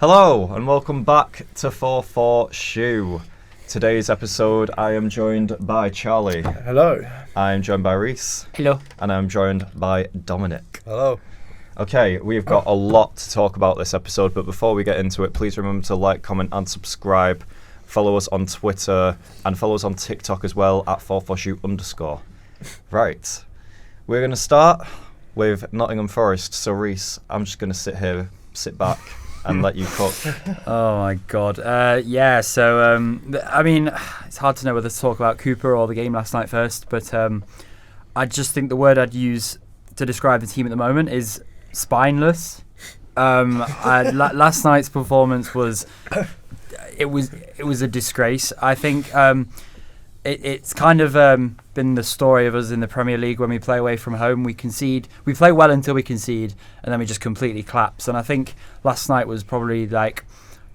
Hello and welcome back to 4-4 Shoe. Today's episode I am joined by Charlie. Hello. I am joined by Reese. Hello. And I'm joined by Dominic. Hello. Okay, we've got a lot to talk about this episode, but before we get into it, please remember to like, comment and subscribe. Follow us on Twitter and follow us on TikTok as well at 44shoe_. Right, we're going to start with Nottingham Forest. So Reese, I'm just going to sit back and let you cook. Oh my god. I mean, it's hard to know whether to talk about Cooper or the game last night first, but I just think the word I'd use to describe the team at the moment is spineless. Last night's performance was a disgrace. I think it's kind of been the story of us in the Premier League. When we play away from home, we play well until we concede, and then we just completely collapse. And I think last night was probably like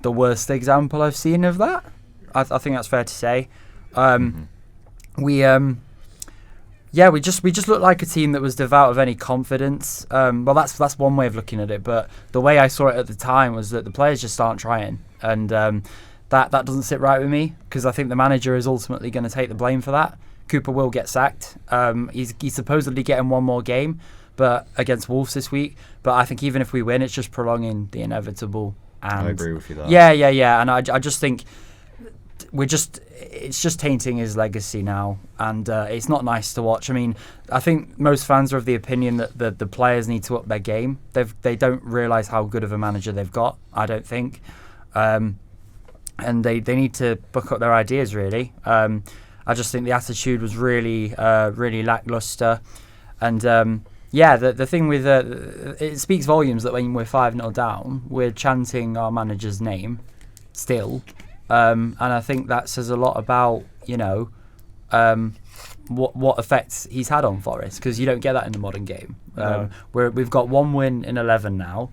the worst example I've seen of that. I think that's fair to say. We just looked like a team that was devout of any confidence. Well, that's one way of looking at it, but the way I saw it at the time was that the players just aren't trying, and that doesn't sit right with me, because I think the manager is ultimately going to take the blame for that. Cooper will get sacked. He's supposedly getting one more game, but against Wolves this week. But I think even if we win, it's just prolonging the inevitable. And I agree with you there. Yeah. And I just think it's just tainting his legacy now, and it's not nice to watch. I mean, I think most fans are of the opinion that the players need to up their game. They don't realise how good of a manager they've got, I don't think. And they need to book up their ideas, really. I just think the attitude was really lacklustre. And the thing with it speaks volumes that when we're 5-0 down, we're chanting our manager's name still. And I think that says a lot about, what effects he's had on Forest, because you don't get that in the modern game. No. We've got one win in 11 now,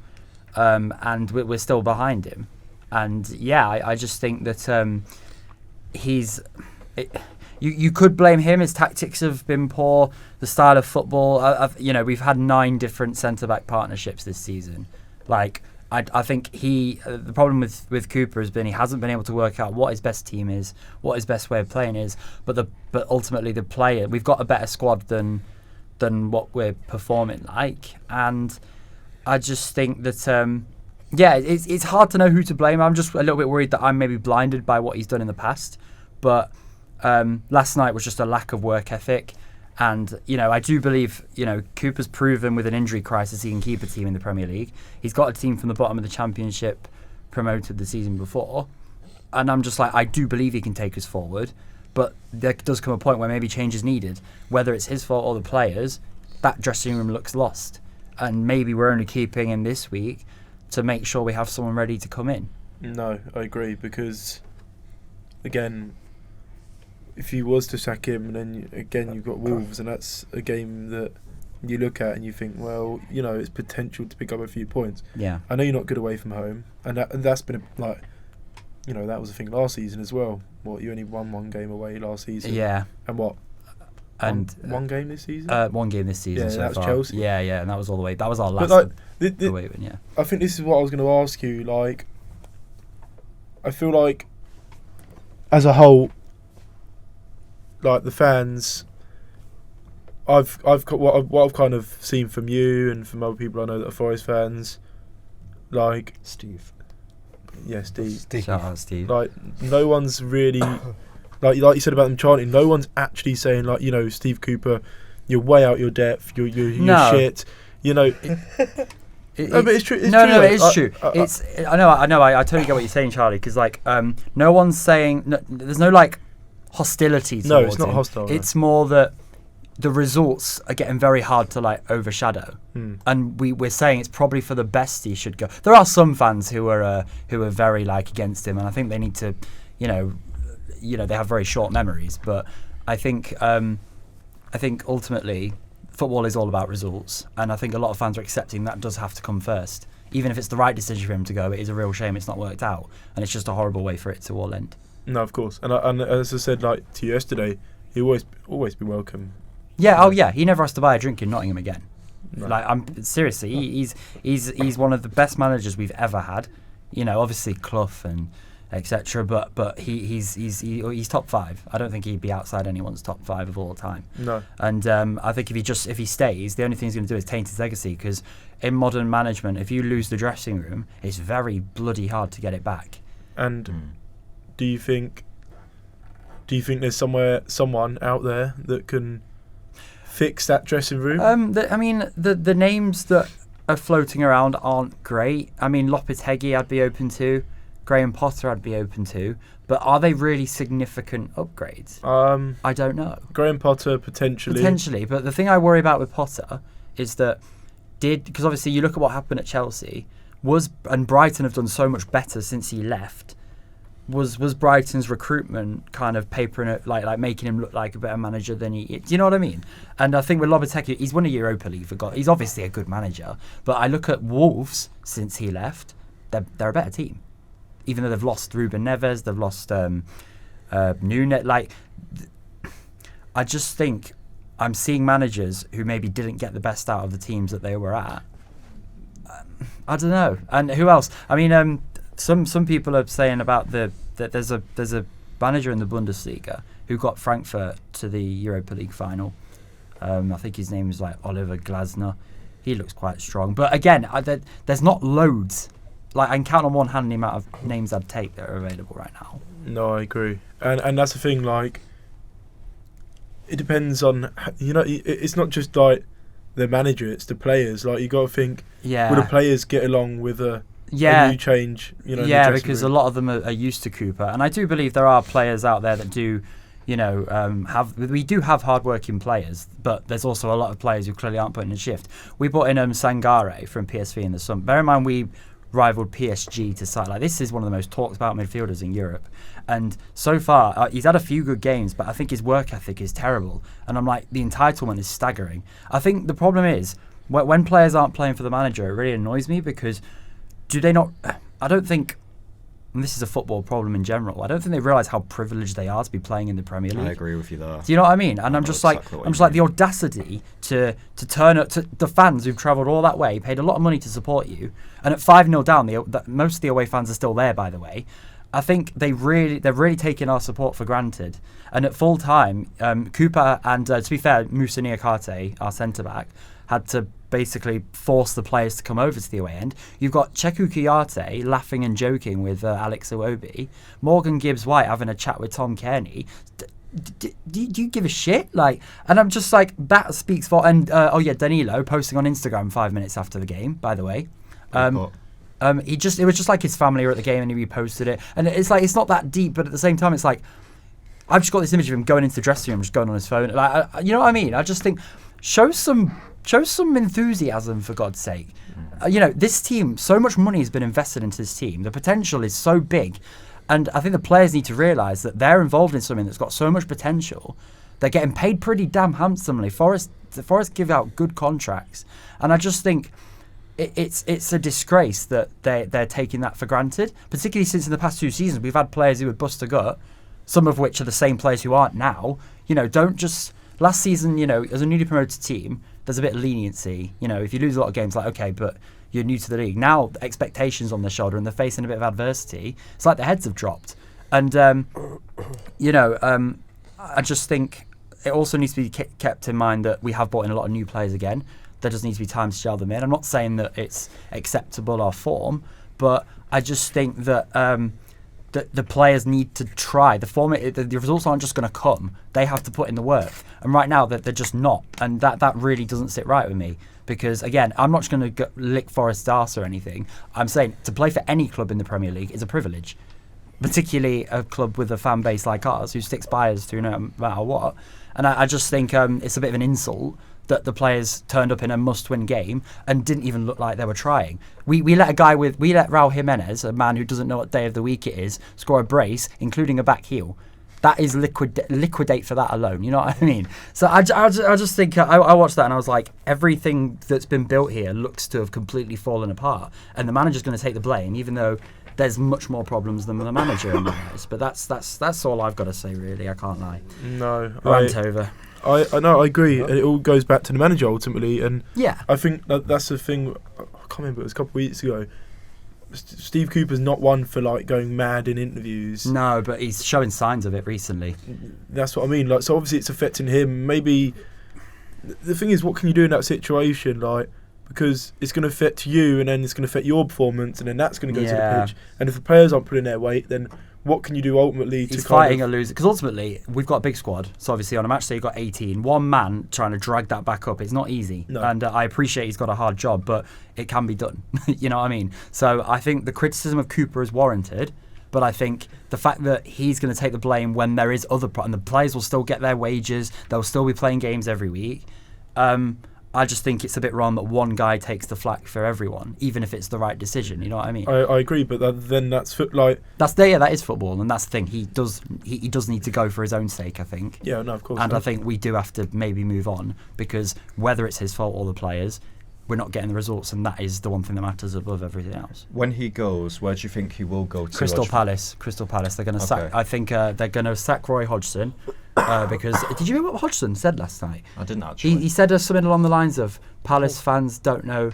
and we're still behind him. And I just think that you could blame him. His tactics have been poor. The style of football, we've had 9 different centre-back partnerships this season. I think the problem with Cooper has been he hasn't been able to work out what his best team is, what his best way of playing is. But ultimately the player, we've got a better squad than what we're performing like, and I just think that it's hard to know who to blame. I'm just a little bit worried that I'm maybe blinded by what he's done in the past. But last night was just a lack of work ethic. And, I do believe, Cooper's proven with an injury crisis he can keep a team in the Premier League. He's got a team from the bottom of the Championship promoted the season before. And I'm just like, I do believe he can take us forward. But there does come a point where maybe change is needed. Whether it's his fault or the players, that dressing room looks lost. And maybe we're only keeping him this week to make sure we have someone ready to come in. No, I agree, because, again, if you was to sack him, and then you've got Wolves, and that's a game that you look at and you think, well, it's potential to pick up a few points. Yeah. I know you're not good away from home, and that's been that was the thing last season as well. You only won one game away last season. Yeah. And what? And one game this season? One game this season. Yeah, so that was far. Chelsea. Yeah, and that was all the way. That was our last away win. Yeah. I think this is what I was going to ask you. I feel like, as a whole, the fans, I've what I've kind of seen from you and from other people I know that are Forest fans, Steve. Yeah, Steve. Shout out, Steve. No one's really, like you said about them chanting, no one's actually saying, Steve Cooper, you're way out your depth, you're shit. But it's true. It's no, true, it is true. I know. I totally get what you're saying, Charlie. Because no one's saying there's no hostility. No, it's not him. hostile. It's more that the results are getting very hard to overshadow, and we're saying it's probably for the best he should go. There are some fans who are very against him, and I think they need to, they have very short memories. But I think ultimately football is all about results, and I think a lot of fans are accepting that does have to come first. Even if it's the right decision for him to go, it is a real shame it's not worked out, and it's just a horrible way for it to all end. No, of course, and as I said to you yesterday, he'll always be welcome. Yeah, he never has to buy a drink in Nottingham again. No. I'm seriously, he's one of the best managers we've ever had. Obviously Clough and etc. But he's top 5. I don't think he'd be outside anyone's top 5 of all time. No. And I think if he stays, the only thing he's going to do is taint his legacy, because in modern management, if you lose the dressing room, it's very bloody hard to get it back. And do you think there's someone out there that can fix that dressing room? The names that are floating around aren't great. I mean, Lopetegui I'd be open to. Graham Potter I'd be open to. But are they really significant upgrades? I don't know. Graham Potter, potentially. Potentially, but the thing I worry about with Potter is that because obviously you look at what happened at Chelsea, and Brighton have done so much better since he left. Was Brighton's recruitment kind of papering it, like making him look like a better manager than he is? Do you know what I mean? And I think with Lopetegui, he's won a Europa League for God. He's obviously a good manager, but I look at Wolves since he left, they're a better team. Even though they've lost Ruben Neves, they've lost Nunes. I just think I'm seeing managers who maybe didn't get the best out of the teams that they were at. I don't know. And who else? I mean, some people are saying about that there's a manager in the Bundesliga who got Frankfurt to the Europa League final. I think his name is like Oliver Glasner. He looks quite strong. But again, there's not loads. Like, I can count on one hand the amount of names I'd take that are available right now. No, I agree. And that's the thing, like, it depends on, it's not just like the manager, it's the players. Like, you got to think, will the players get along with a new change? Because room? A lot of them are used to Cooper. And I do believe there are players out there that do, we do have hard-working players, but there's also a lot of players who clearly aren't putting in shift. We brought in Sangare from PSV in the summer. Bear in mind, we rivaled PSG to sight. Like, this is one of the most talked about midfielders in Europe, and so far he's had a few good games, but I think his work ethic is terrible, and I'm like, the entitlement is staggering. I think the problem is when players aren't playing for the manager, it really annoys me, because I don't think, and this is a football problem in general, I don't think they realise how privileged they are to be playing in the Premier League. I agree with you there. Do you know what I mean? And I'm just like the audacity to turn up to the fans who've travelled all that way, paid a lot of money to support you, and at 5-0 down, most of the away fans are still there, by the way. I think they've really taken our support for granted. And at full time, Cooper and, to be fair, Moussa Niakate, our centre-back, had to basically force the players to come over to the away end. You've got Cheku Kouyaté laughing and joking with Alex Iwobi, Morgan Gibbs-White having a chat with Tom Kearney. Do you give a shit? Like, and I'm just like, that speaks for. And Danilo posting on Instagram 5 minutes after the game, by the way. It was just like his family were at the game and he reposted it, and it's like, it's not that deep, but at the same time, it's like, I've just got this image of him going into the dressing room, just going on his phone. Like, you know what I mean? I just think show some enthusiasm, for God's sake. This team, so much money has been invested into this team. The potential is so big, and I think the players need to realise that they're involved in something that's got so much potential. They're getting paid pretty damn handsomely. Forest give out good contracts, and I just think it's a disgrace that they're taking that for granted, particularly since in the past 2 seasons we've had players who would bust a gut, some of which are the same players who aren't now. Don't just... Last season, as a newly promoted team, there's a bit of leniency. If you lose a lot of games, like, okay, but you're new to the league. Now, the expectations on their shoulder and they're facing a bit of adversity. It's like their heads have dropped. And, I just think it also needs to be kept in mind that we have brought in a lot of new players again. There does need to be time to gel them in. I'm not saying that it's acceptable or form, but I just think that the players need to try. The results aren't just going to come. They have to put in the work. And right now, they're just not. And that really doesn't sit right with me. Because, again, I'm not just going to lick Forest's arse or anything. I'm saying to play for any club in the Premier League is a privilege. Particularly a club with a fan base like ours who sticks by us through no matter what. And I just think it's a bit of an insult that the players turned up in a must-win game and didn't even look like they were trying. We let Raul Jimenez, a man who doesn't know what day of the week it is, score a brace, including a back heel. That is liquidate for that alone. You know what I mean? So I just think I watched that and I was like, everything that's been built here looks to have completely fallen apart, and the manager's going to take the blame, even though there's much more problems than the manager in my eyes. But that's all I've got to say, really. I can't lie. No, rant over. I know, I agree. And it all goes back to the manager ultimately, and yeah, I think that's the thing. I can't remember, it was a couple of weeks ago. Steve Cooper's not one for like going mad in interviews. No, but he's showing signs of it recently. That's what I mean. Like, so obviously it's affecting him. Maybe the thing is, what can you do in that situation? Like, because it's going to affect you, and then it's going to affect your performance, and then that's going to go to the pitch. And if the players aren't putting their weight, then what can you do ultimately? He's fighting a loser, because ultimately we've got a big squad. So obviously on a match day you've got 18. One man trying to drag that back up, it's not easy. No. And I appreciate he's got a hard job, but it can be done. You know what I mean? So I think the criticism of Cooper is warranted, but I think the fact that he's going to take the blame when there is and the players will still get their wages, they'll still be playing games every week. I just think it's a bit wrong that one guy takes the flak for everyone, even if it's the right decision. You know what I mean? I agree, but then that's that is football, and that's the thing. He does need to go for his own sake, I think. Yeah, no, of course. And I think we do have to maybe move on, because whether it's his fault or the players, we're not getting the results, and that is the one thing that matters above everything else. When he goes, where do you think he will go to? Crystal Palace. They're going to sack. I think they're going to sack Roy Hodgson. Because did you hear what Hodgson said last night? I didn't actually. He said something along the lines of Palace fans don't know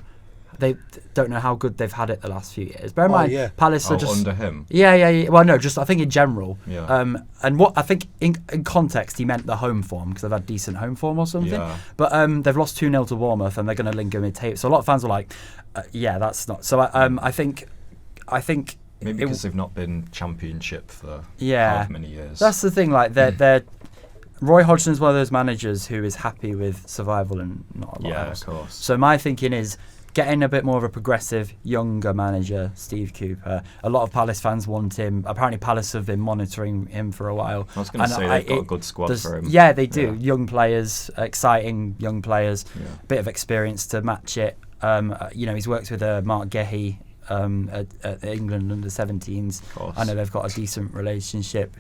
how good they've had it the last few years. Bear in mind, Palace are just under him. Yeah. Well, no, just I think in general. Yeah. And what I think in context he meant the home form, because they've had decent home form or something. Yeah. But they've lost 2-0 to Bournemouth, and they're going to linger mid-table. So a lot of fans are like, that's not. So I think. Maybe because they've not been Championship for how many years. That's the thing. Like they're Roy Hodgson is one of those managers who is happy with survival and not a lot else. Yeah, of course. So my thinking is getting a bit more of a progressive, younger manager, Steve Cooper. A lot of Palace fans want him. Apparently Palace have been monitoring him for a while. I was going to say they've got a good squad for him. Yeah, they do. Yeah. Young players, exciting young players, bit of experience to match it. He's worked with Mark Gehi at England under 17s. I know they've got a decent relationship.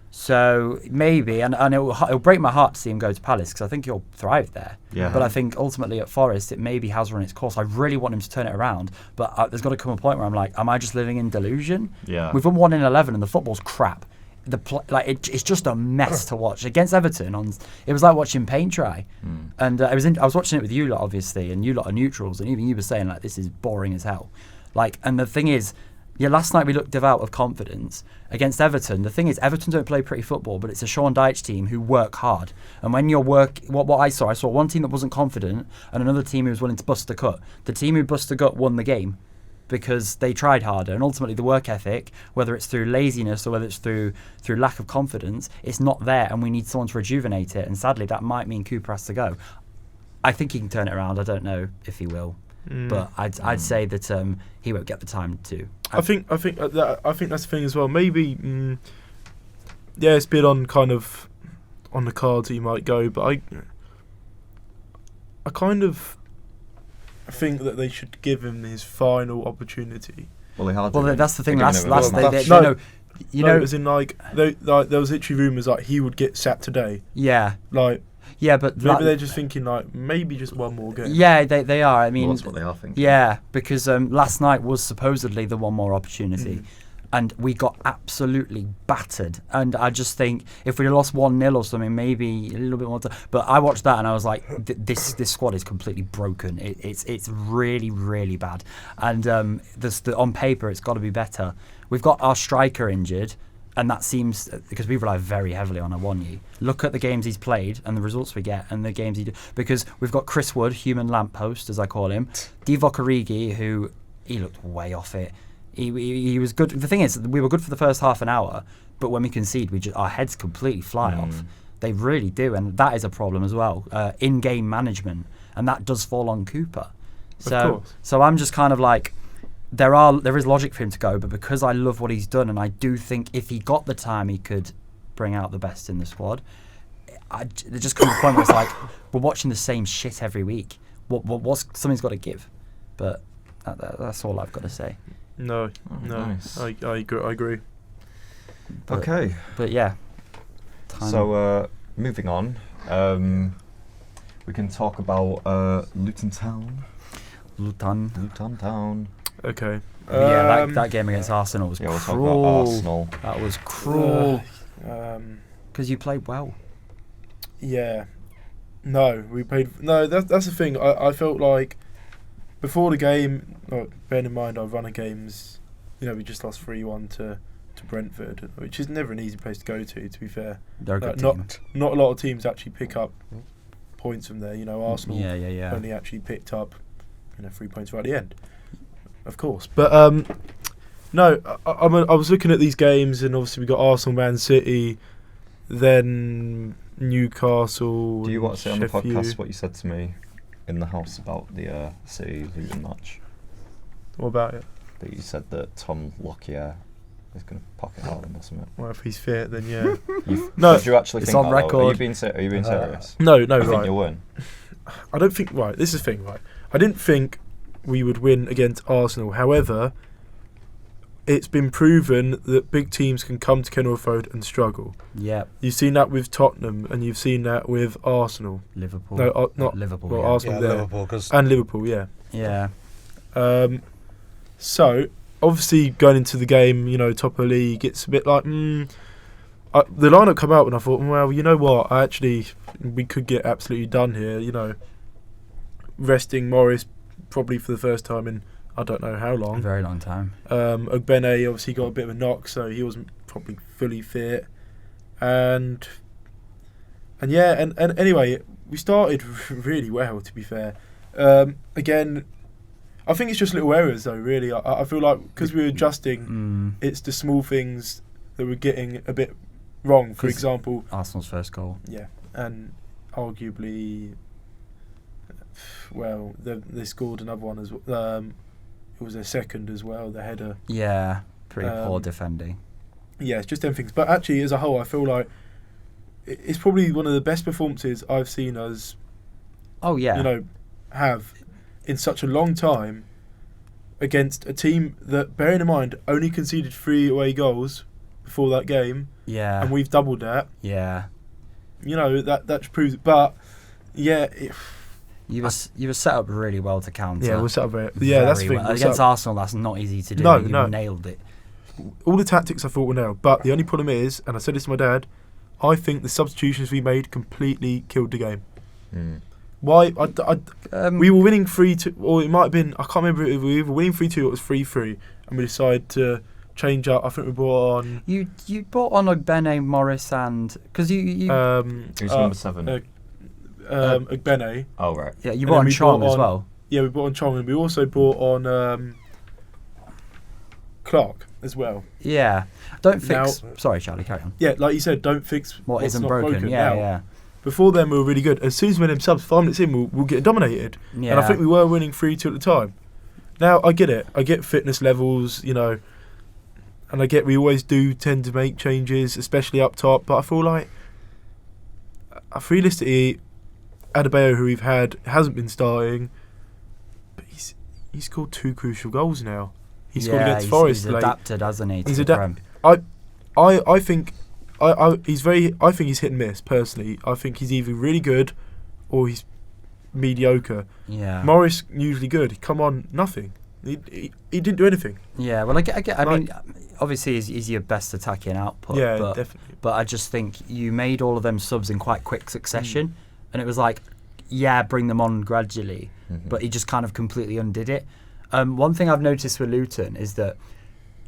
So maybe, and it'll break my heart to see him go to Palace, because I think he'll thrive there. Yeah. But I think ultimately at Forest, it maybe has run its course. I really want him to turn it around, but there's got to come a point where I'm like, am I just living in delusion? Yeah. We've won 1 in 11, and the football's crap. It's just a mess to watch. Against Everton, it was like watching paint dry. And I was watching it with you lot, obviously, and you lot are neutrals, and even you were saying like, this is boring as hell. And the thing is, last night we looked devout of confidence against Everton. The thing is, Everton don't play pretty football, but it's a Sean Dyche team who work hard. And when what I saw one team that wasn't confident and another team who was willing to bust the gut. The team who bust the gut won the game because they tried harder. And ultimately, the work ethic, whether it's through laziness or whether it's through lack of confidence, it's not there, and we need someone to rejuvenate it. And sadly, that might mean Cooper has to go. I think he can turn it around. I don't know if he will. But I'd say that he won't get the time to. I think that's the thing as well. Maybe it's been on the cards he might go, but I kind of think that they should give him his final opportunity. Well, that's the thing. As in there was literally rumours like he would get sacked today. Yeah. Yeah, but maybe they're just thinking maybe just one more game. Yeah, they are. I mean, that's what they are thinking. Yeah, because last night was supposedly the one more opportunity, and we got absolutely battered. And I just think if we'd lost 1-0 or something, maybe a little bit more. But I watched that and I was like, this squad is completely broken. It's really, really bad. And on paper, it's got to be better. We've got our striker injured. And that seems, because we rely very heavily on Awoniyi. Look at the games he's played and the results we get and the games he do. Because we've got Chris Wood, human lamppost, as I call him. Divock Origi, who, he looked way off it. He was good. The thing is, we were good for the first half an hour, but when we concede, our heads completely fly off. They really do, and that is a problem as well. In-game management, and that does fall on Cooper. So I'm just kind of like, there is logic for him to go, but because I love what he's done, and I do think if he got the time, he could bring out the best in the squad. There just comes a point where it's like, we're watching the same shit every week. Something's got to give, but that's all I've got to say. No, nice. I agree. Okay, but yeah. So moving on, we can talk about Luton Town. Luton Town. Okay. That game against Arsenal was we'll cruel. Talk about Arsenal. That was cruel. Because you played well. Yeah. No, we played. No, that's the thing. I felt like before the game, bearing in mind our runner games, we just lost 3-1 to Brentford, which is never an easy place to go to be fair. They're a good team. Not a lot of teams actually pick up points from there. Arsenal only actually picked up 3 points right at the end, of course. But no, I was looking at these games, and obviously we got Arsenal, Man City, then Newcastle. Do you want to say on the Sheffield. podcast what you said to me in the house about the City Luton match? What about it? That you said that Tom Lockyer is going to pocket Haaland or something. Well, if he's fit, then yeah. No, did you actually it's think on that? record. Are you being serious? No, I think right. you'll win. I don't think. Right, this is the thing. Right, I didn't think we would win against Arsenal. However, it's been proven that big teams can come to Kenilworth Road and struggle. Yeah. You've seen that with Tottenham, and you've seen that with Arsenal. Liverpool. No, not Liverpool. well, yeah. Arsenal there. Liverpool, And Liverpool, yeah. Yeah. So obviously going into the game, top of the league, it's a bit like the lineup come out, and I thought, well, you know what? We could get absolutely done here. Resting Morris probably for the first time in I don't know how A long. very long time. Ogbene obviously got a bit of a knock, so he wasn't probably fully fit. And anyway, we started really well, to be fair. Again, I think it's just little errors, though, really. I feel like because we were adjusting, it's the small things that we're getting a bit wrong. For example, Arsenal's first goal. Yeah, and arguably, well, they scored another one as well. It was their second as well, the header. Yeah, pretty poor defending. Yeah, it's just them things. But actually, as a whole, I feel like it's probably one of the best performances I've seen us, have in such a long time against a team that, bearing in mind, only conceded 3 away goals before that game. Yeah. And we've doubled that. Yeah. That proves it. But, yeah... You were set up really well to counter. Yeah, we're set up very... Yeah, that's the thing. Well. Against Arsenal, that's not easy to do. No, you nailed it. All the tactics I thought were nailed. But the only problem is, and I said this to my dad, I think the substitutions we made completely killed the game. Why? We were winning 3-2, or it might have been, I can't remember if we were winning 3-2 or it was 3-3, and we decided to change up. I think we brought on... You brought on Ogbene, Morris, and... Because you Who's number 7? Ogbene. Oh, right. Yeah, you brought on Chong as well. Yeah, we brought on Chong, and we also brought on Clark as well. Yeah. Don't fix... Sorry, Charlie, carry on. Yeah, like you said, don't fix what what's isn't not broken. Yeah. Before then, we were really good. As soon as we went in subs, 5 minutes in, we'll get dominated. Yeah. And I think we were winning 3-2 at the time. Now, I get it. I get fitness levels, and I get we always do tend to make changes, especially up top. But I feel like, realistically, Adebayo, who we've had, hasn't been starting. But he's scored 2 crucial goals now. He scored against Forest. He's adapted, hasn't he? He's adapted. I think he's very. I think he's hit and miss. Personally, I think he's either really good or he's mediocre. Yeah. Morris usually good. Come on, nothing. He didn't do anything. Yeah. Well, I mean, obviously he's your best attacking output. Yeah, but, definitely. But I just think you made all of them subs in quite quick succession, and it was like, bring them on gradually. But he just kind of completely undid it. One thing I've noticed with Luton is that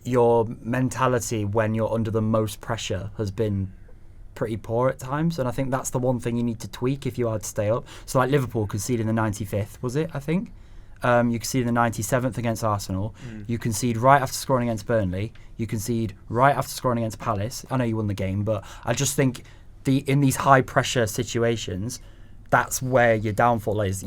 your mentality when you're under the most pressure has been pretty poor at times, and I think that's the one thing you need to tweak if you are to stay up. So like Liverpool conceded in the 95th, was it? I think you conceded in the 97th against Arsenal. You concede right after scoring against Burnley. You concede right after scoring against Palace. I know you won the game, but I just think in these high pressure situations, that's where your downfall is.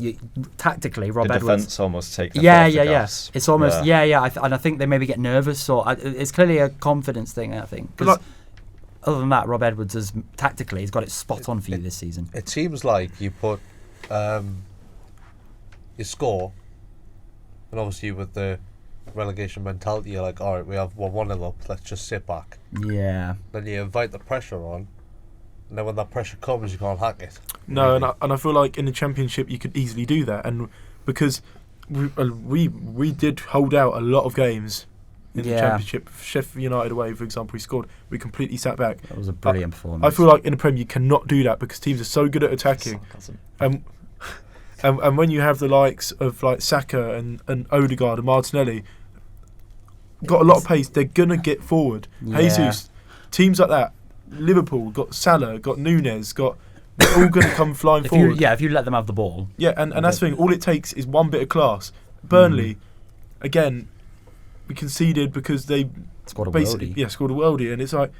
Tactically, Rob Edwards... The defence almost take the gas. It's almost... and I think they maybe get nervous, or it's clearly a confidence thing, I think. Because other than that, Rob Edwards has tactically, he's got it spot on for you this season. It seems like you put your score, and obviously with the relegation mentality, you're like, all right, we have 1-0 up, let's just sit back. Yeah. Then you invite the pressure on, and then when that pressure comes, you can't hack it. No, really. and I feel like in the Championship you could easily do that, and because we did hold out a lot of games in the Championship. Sheffield United away, for example, we scored. We completely sat back. That was a brilliant performance. I feel like in the Premier you cannot do that because teams are so good at attacking. And when you have the likes of like Saka and Odegaard and Martinelli, got a lot of pace, they're gonna get forward. Yeah. Jesus, teams like that, Liverpool got Salah, got Nunez, they're all gonna come flying forward. If you let them have the ball. Yeah, and that's the thing. All it takes is one bit of class. Burnley, again, we conceded because they Scored a basically worldie. scored a worldie, and it's like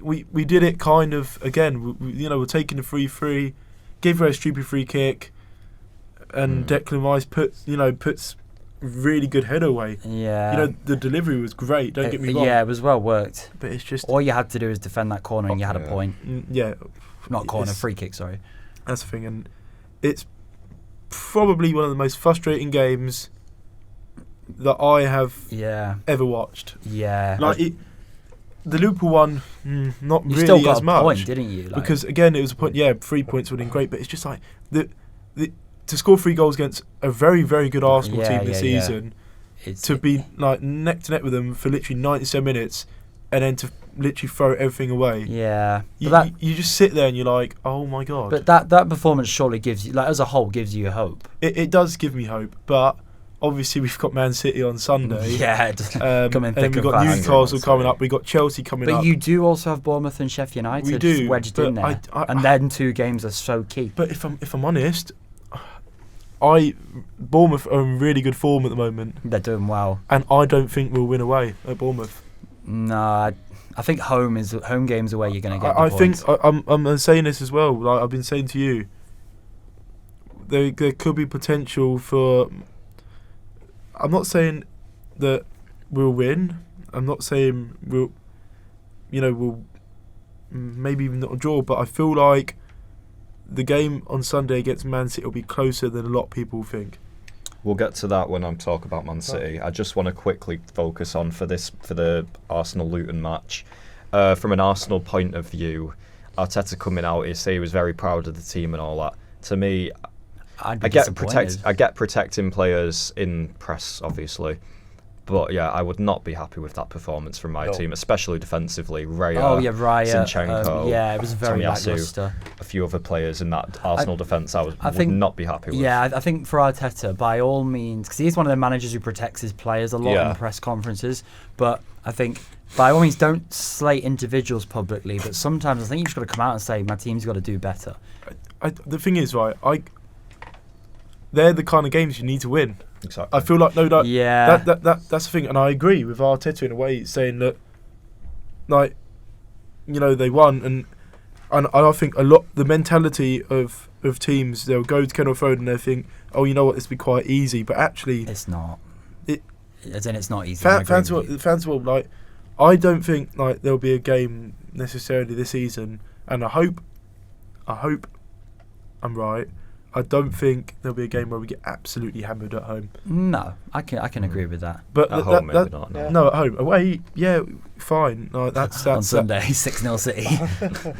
we did it kind of again. We're taking the 3-3, gave her a stupid free kick, and Declan Rice puts really good header away. Yeah. The delivery was great. Don't get me wrong. Yeah, it was well worked. But it's just All you had to do is defend that corner, and you had a point. yeah, Not corner, it's- free kick. Sorry. that's the thing, and it's probably one of the most frustrating games that I have Yeah. ever watched. Yeah. The Liverpool one, not you really still got as a much. point, didn't you? Like, Because again, it was a point. Yeah, 3 points would have been great, but it's just like to score 3 goals against a very, very good Arsenal team this season, it's, to be like neck to neck with them for literally 97 minutes, and then to literally throw everything away. Yeah. You just sit there and you're like, oh my god. But that performance surely gives you, like, as a whole, gives you hope. It does give me hope, but obviously we've got Man City on Sunday. Yeah. Coming and then thick we've and got fast. Newcastle coming up. We've got Chelsea coming up. But you do also have Bournemouth and Sheffield United We do, wedged but in there, I- and then 2 games are so key. But if I'm honest, Bournemouth are in really good form at the moment, They're doing well. and I don't think we'll win away at Bournemouth. No, I think home games are where you're going to get the I think points. I'm saying this as well. Like I've been saying to you, there could be potential for. I'm not saying that we'll win. I'm not saying we'll maybe even not a draw. But I feel like the game on Sunday against Man City will be closer than a lot of people think. We'll get to that when I'm talking about Man City. I just want to quickly focus on for the Arsenal-Luton match. From an Arsenal point of view, Arteta coming out, he say he was very proud of the team and all that. To me, I'd be I get disappointed. protecting players in press, obviously. But yeah, I would not be happy with that performance from my team, especially defensively. Raya, Raya. Zinchenko, Yeah, it was very Tomiyasu, lackluster. a few other players in that Arsenal defence I would think- not be happy with. Yeah, I think for Arteta, by all means, because he's one of the managers who protects his players a lot in press conferences, but I think by all means don't slate individuals publicly, but sometimes I think you've just got to come out and say, my team's got to do better. The thing is, right, they're the kind of games you need to win. Exactly. I feel like that's the thing, and I agree with Arteta in a way, saying that, like, they won, and I think a lot the mentality of teams, they'll go to Kenilworth Road and they think, oh, you know what, this will be quite easy, but actually It's not. As in, it's not easy. fans will like. I don't think like there'll be a game necessarily this season, and I hope I'm right. I don't think there'll be a game where we get absolutely hammered at home. No, I can agree with that. But At home, maybe not. No. No, at home. Away, yeah, fine. No, that's On Sunday, 6-0 City.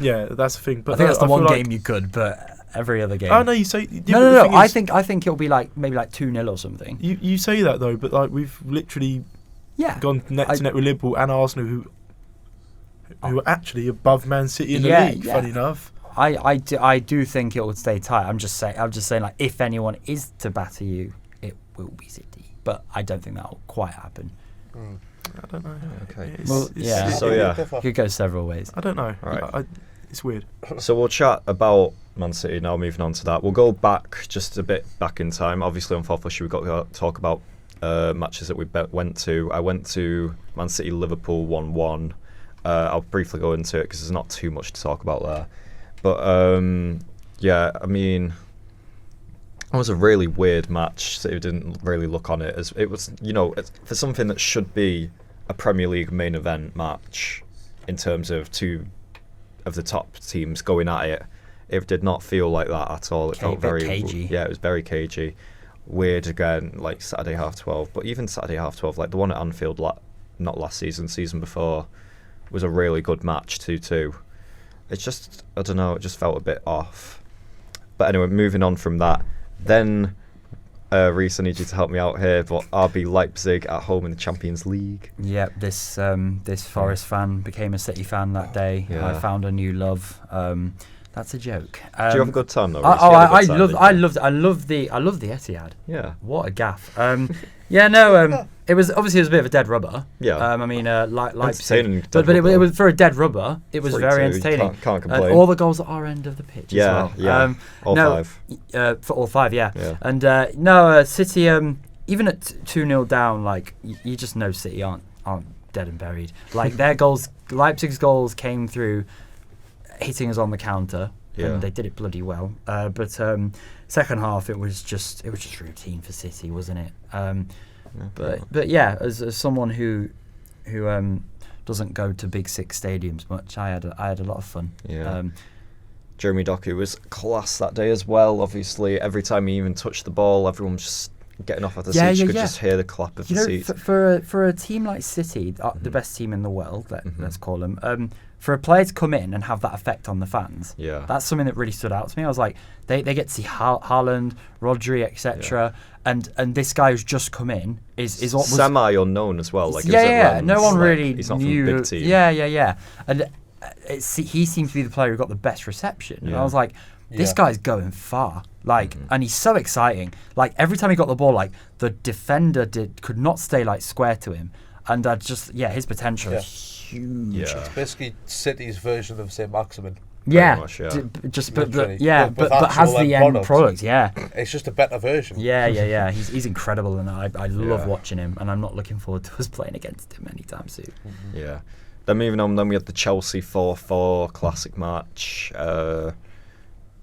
yeah, that's the thing. But I think that's the feel one like- game you could, but every other game. Oh no, you say No. I think it'll be maybe 2-0 or something. you say that though, but like we've literally gone neck to neck with Liverpool and Arsenal, who are actually above Man City in the league. Yeah. Funny enough. I do think it will stay tight. I'm just saying like if anyone is to batter you, it will be City. But I don't think that'll quite happen. I don't know. Okay. It could go several ways. I don't know. Right. It's weird. So we'll chat about Man City now, moving on to that. We'll go back just a bit back in time. Obviously on Fourth Issue we've got to talk about matches that we went to. I went to Man City Liverpool 1-1. I'll briefly go into it because there's not too much to talk about there. But I mean, it was a really weird match. City didn't really look on it as it was, for something that should be a Premier League main event match in terms of two of the top teams going at it. It did not feel like that at all. It felt very cagey. Yeah, it was very cagey. Weird again, like Saturday 12:30. But even Saturday 12:30, like the one at Anfield, not last season before, was a really good match 2-2. It's just, I don't know, it just felt a bit off. But anyway, moving on from that, then Reece, I need you to help me out here, but RB Leipzig at home in the Champions League. Yep, this Forest fan became a City fan that day. Yeah. I found a new love. That's a joke. Do you have a good time though? I Reece? You had a good time, didn't you? I love the Etihad. Yeah. What a gaff. Yeah, no. It was a bit of a dead rubber. Yeah. I mean, Leipzig, Entertaining but dead it rubber. was for a dead rubber. It was 3-2, very entertaining. Can't And complain. all the goals at our end of the pitch. Yeah, as well. yeah. All no, 5. For all 5, yeah. Yeah. And City, even at 2-0 down, like you just know City aren't dead and buried. Like their goals, Leipzig's goals came through hitting us on the counter. Yeah. And they did it bloody well. But second half, it was just routine for City, wasn't it? But yeah, as someone who doesn't go to big six stadiums much, I had a lot of fun. Yeah. Jeremy Doku was class that day as well. Obviously, every time he even touched the ball, everyone was just getting off of the seats. You could just hear the clap of the seats. For a team like City, the best team in the world, let's call them. For a player to come in and have that effect on the fans, that's something that really stood out to me. I was like, they get to see Haaland, Rodri, etc. And this guy who's just come in is what was semi unknown as well. Like no one really he's not knew. from the big team. Yeah. And he seemed to be the player who got the best reception. And I was like, this guy's going far. Like, and he's so exciting. Like every time he got the ball, like the defender could not stay like square to him. And his potential is huge. Yeah. It's basically City's version of St. Maximin. Yeah, much, yeah. But has the end product. Yeah, it's just a better version. Yeah. He's incredible, and I love watching him, and I'm not looking forward to us playing against him anytime soon. Yeah. Then moving on, then we had the Chelsea 4-4 classic match.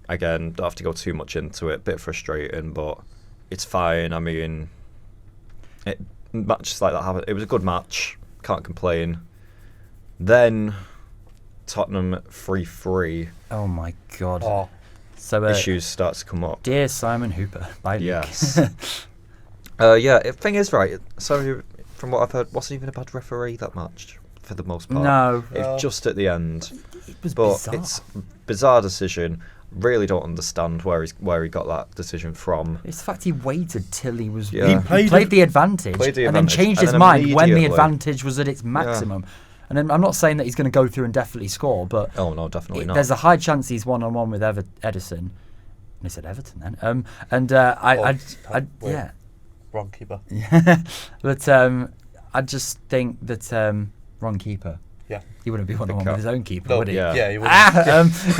Again, don't have to go too much into it. Bit frustrating, but it's fine. I mean, matches like that happen. It was a good match. Can't complain. Then Tottenham 3-3. Oh my god. Oh. So issues start to come up. Dear Simon Hooper, by Luke. Yes. The thing is, right, so from what I've heard, wasn't even a bad referee that match for the most part. No. It was just at the end. It was But bizarre. it's bizarre decision. Really don't understand where he got that decision from. It's the fact he waited till he was. Yeah. He played the advantage and then changed his mind when the advantage was at its maximum. And then I'm not saying that he's going to go through and definitely score, but oh no, definitely not. There's a high chance he's 1-on-1 with Edison. I said Everton then. Wrong keeper. Yeah, but I just think that wrong keeper. Yeah. He wouldn't be 1-on-1 with his own keeper, would he? Yeah, he wouldn't.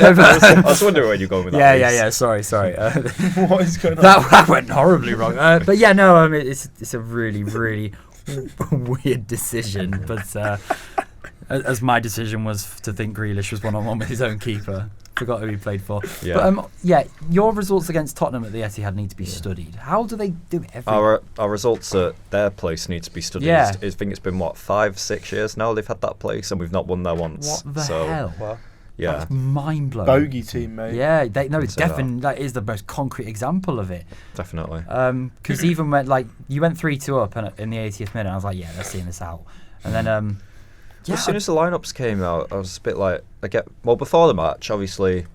I was wondering where you're going with that. Yeah. Sorry. What is going on? That went horribly wrong. But yeah, no. I mean, it's a really, really weird decision. But as my decision was to think Grealish was 1-on-1 with his own keeper. Forgot who he played for. Yeah. But your results against Tottenham at the Etihad need to be studied. How do they do it every Our results at their place need to be studied. Yeah. I think it's been 5-6 years now they've had that place and we've not won there once. What the so, hell? Well, Yeah. That's mind blowing. Bogey team, mate. Yeah, it's Say that. definitely that is the most concrete example of it. Definitely. Because even when you went 3-2 up in the 80th minute, I was like, yeah, they're seeing this out. And then as soon as the lineups came out, I was a bit like, before the match, obviously.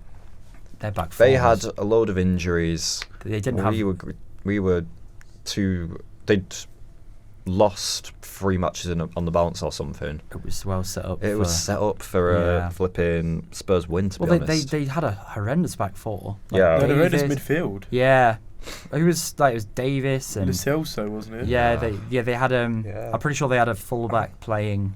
They're back. They forwards. had a load of injuries. They didn't have. They'd lost 3 matches on the bounce or something. It was well set up. It was set up for a flipping Spurs win. To be honest, they had a horrendous back four. Yeah. They had a horrendous Davis- midfield. Yeah, it was Davis and Lo Celso, wasn't it? yeah, they had Yeah. I'm pretty sure they had a fullback playing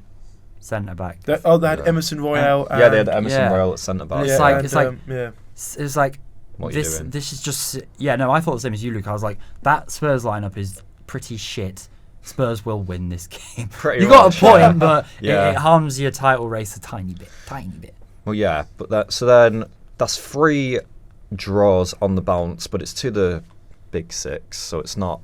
centre back. They had Emerson Royale. yeah, they had and- Emerson Yeah. Royale at centre back. It's like- yeah. It was like What are you this. doing? This is just no. I thought the same as you, Luke. I was like, that Spurs lineup is pretty shit. Spurs will win this game. Pretty You got much, a point, yeah. but Yeah. it harms your title race a tiny bit. Well, yeah, but then that's 3 draws on the bounce, but it's to the big 6, so it's not.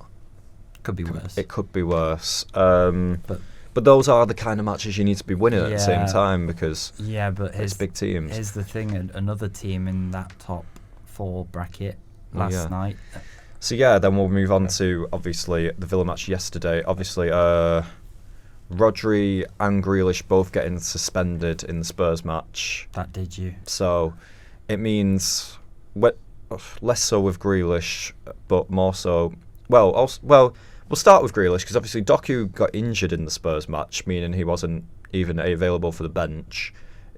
Could be worse. It could be worse. But those are the kind of matches you need to be winning at the same Yeah. time because Yeah, but it's big teams. Here's the thing: another team in that top 4 bracket last yeah. night. So yeah, then we'll move on to obviously the Villa match yesterday. Obviously, Rodri and Grealish both getting suspended in the Spurs match. That did you? So it means less so with Grealish, but more so. Well, we'll start with Grealish because obviously Doku got injured in the Spurs match, meaning he wasn't even available for the bench.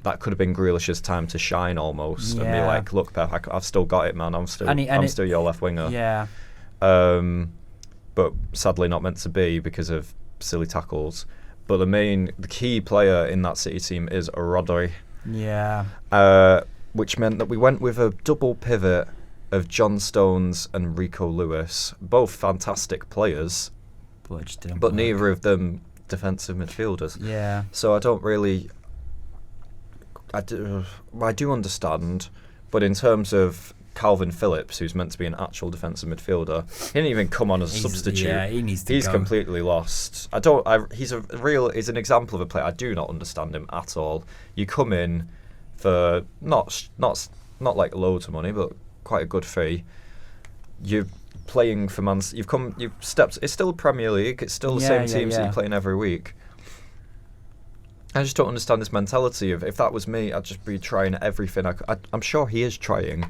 that could have been Grealish's time to shine almost, and be Yeah. like, look, Pep, I've still got it, man. I'm still your left winger. Yeah. But sadly not meant to be because of silly tackles. But the key player in that City team is Rodri. Yeah. Which meant that we went with a double pivot of John Stones and Rico Lewis, both fantastic players, But it just didn't but work. neither of them defensive midfielders. Yeah. So I don't really. I do understand, but in terms of Calvin Phillips, who's meant to be an actual defensive midfielder, he didn't even come on as a substitute. Yeah, he needs to He's go. completely lost. He's an example of a player I do not understand him at all. You come in for not like loads of money, but quite a good fee. You're playing for you've stepped. It's still Premier League. It's still the same teams that you're playing every week. I just don't understand this mentality of, if that was me, I'd just be trying everything. I'm sure he is trying,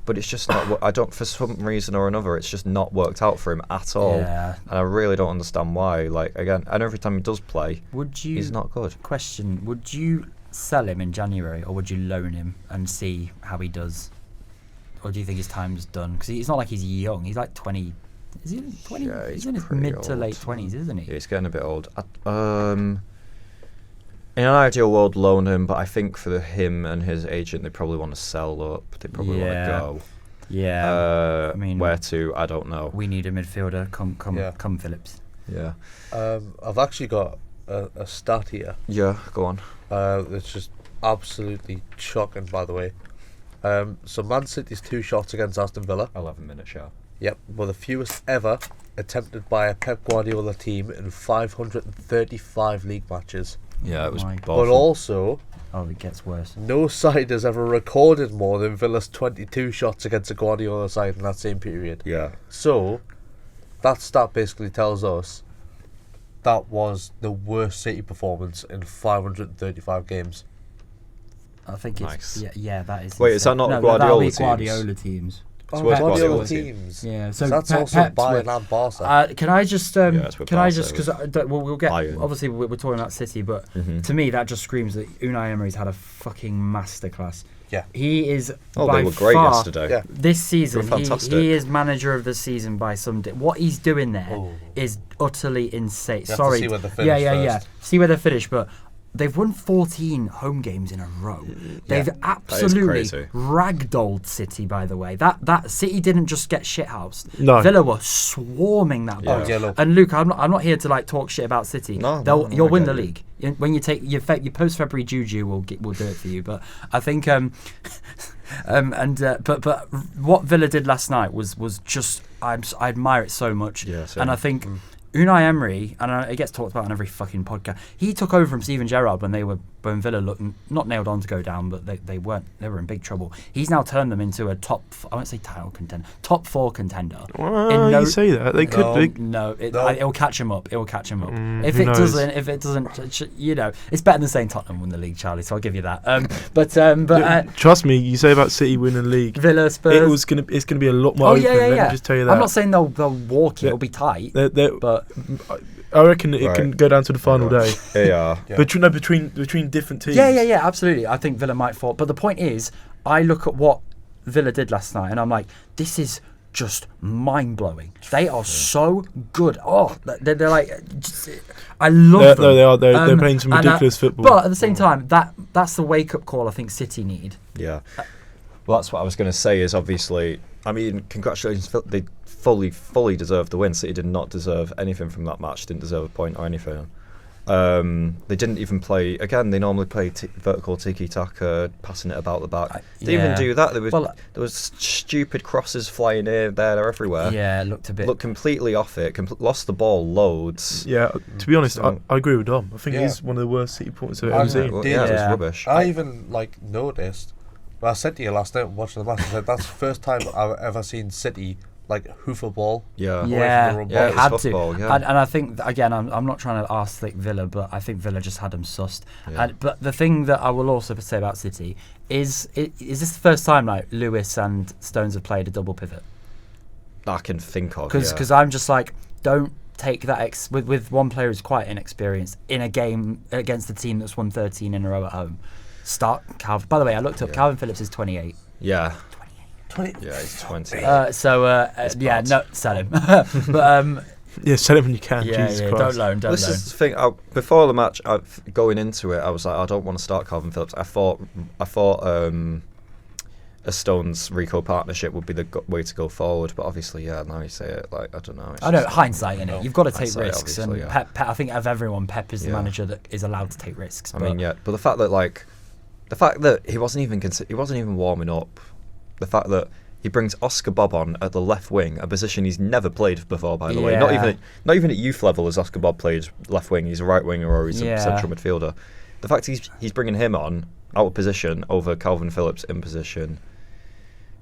but it's just not. For some reason or another, it's just not worked out for him at all. Yeah. And I really don't understand why. Like, again, and every time he does play, he's not good. Question: would you sell him in January, or would you loan him and see how he does? Or do you think his time's done? Because he's not like he's young. He's like 20. Is he 20? Yeah, he's he's in his pretty mid to old. late 20s, isn't he? Yeah, he's getting a bit old. In an ideal world, loan him, but I think for him and his agent, they probably want to sell up. They probably want to go. Yeah. I mean, where to? I don't know. We need a midfielder. Come, Phillips. Yeah. I've actually got a stat here. Yeah, go on. That's just absolutely shocking, by the way. So Man City's 2 shots against Aston Villa. 11-minute shot. Yep, were the fewest ever attempted by a Pep Guardiola team in 535 league matches. Yeah, it was My awful. But also, It gets worse. no side has ever recorded more than Villa's 22 shots against a Guardiola side in that same period. Yeah. So, that stat basically tells us that was the worst City performance in 535 games. I think Nice. it's that is. Wait, is that not no, Guardiola that'll be teams? Guardiola teams. It's Oh, worse Guardiola Guardiola teams. Yeah, so That's also Pep's Bayern were- and Barca. Can I just it's with can I Barca, just because we'll get Bayern. obviously we're talking about City, but Mhm. to me that just screams that Unai Emery's had a fucking masterclass. Yeah. He is Oh, by they were great far, yesterday. Yeah. This season, They were fantastic. he is manager of the season by some. What he's doing there is Oh. utterly insane. You have to Sorry, see where they finish yeah. first. See where they finish, but they've won 14 home games in a row. They've absolutely crazy. ragdolled City. By the way, that City didn't just get shithoused. No. Villa were swarming that Yeah. ball. Yeah, look. And Luke, I'm not here to like talk shit about City. No, You'll I win get the you. league. When you take your post February juju will do it for you. But I think but what Villa did last night was just I admire it so much. Yeah, same. And I think Unai Emery, and it gets talked about on every fucking podcast, he took over from Steven Gerrard when Villa looked not nailed on to go down, but they were in big trouble. He's now turned them into a I won't say title contender, top 4 contender. Well, you say that they could be. No, No. it'll catch him up. It'll catch him up. If who it knows? doesn't, it's better than saying Tottenham won the league, Charlie. So I'll give you that. But Trust me, you say about City winning the league. Villa, Spurs. It's gonna be a lot more Oh open. yeah. Let me just tell you that. I'm not saying they'll walk it. Yeah. It'll be tight. But But I reckon it Right. can go down to the final day. They are. Yeah. Between different teams. yeah, absolutely. I think Villa might fall. But the point is, I look at what Villa did last night, and I'm like, this is just mind blowing. They are so good. Oh, they're like, I love them. No, they are. They're playing some ridiculous football. But at the same time, that's the wake up call I think City need. Yeah. Well, that's what I was going to say. Is obviously, I mean, congratulations. They fully deserved the win. City did not deserve anything from that match. Didn't deserve a point or anything. They didn't even play. Again, they normally play vertical tiki-taka, passing it about the back. They didn't even do that. There was stupid crosses flying here, there, everywhere. Yeah, it looked a bit. Looked completely off it. Lost the ball loads. yeah, to be honest, So- I agree with Dom. I think Yeah. he's one of the worst City points I've I ever know. seen. Well, yeah, it was Yeah. rubbish. I even noticed. Well, I said to you last night watching the match. I said that's the first time I've ever seen City hoof a ball. Yeah. from Yeah, the run they Yeah, it was had football, to. yeah. And I think, again, I'm not trying to arse thick Villa, but I think Villa just had them sussed. Yeah. But the thing that I will also say about City is this the first time like Lewis and Stones have played a double pivot? I can think of. Because I'm just like, don't take that with one player who's quite inexperienced in a game against a team that's won 13 in a row at home. start Calvin. By the way, I looked up. Yeah. Calvin Phillips is 28. Yeah. 20. Yeah, he's 20. Yeah, bad. no, sell him. But Yeah, sell him when you can. yeah, Jesus yeah, Christ. don't loan. This is the thing. Before the match, going into it, I was like, I don't want to start Calvin Phillips. I thought a Stones Rico partnership would be the way to go forward. But obviously, yeah, now you say it, like, I don't know. I know, hindsight, innit? You've got to take Hindsight, risks. And obviously, yeah. Pep, I think of everyone, Pep is the Yeah. manager that is allowed to take risks. I mean, yeah, but the fact that he wasn't even warming up, the fact that he brings Oscar Bob on at the left wing, a position he's never played before, by the way. Not even at youth level has Oscar Bob played left wing. He's a right winger or he's a central midfielder. The fact he's bringing him on out of position over Calvin Phillips in position,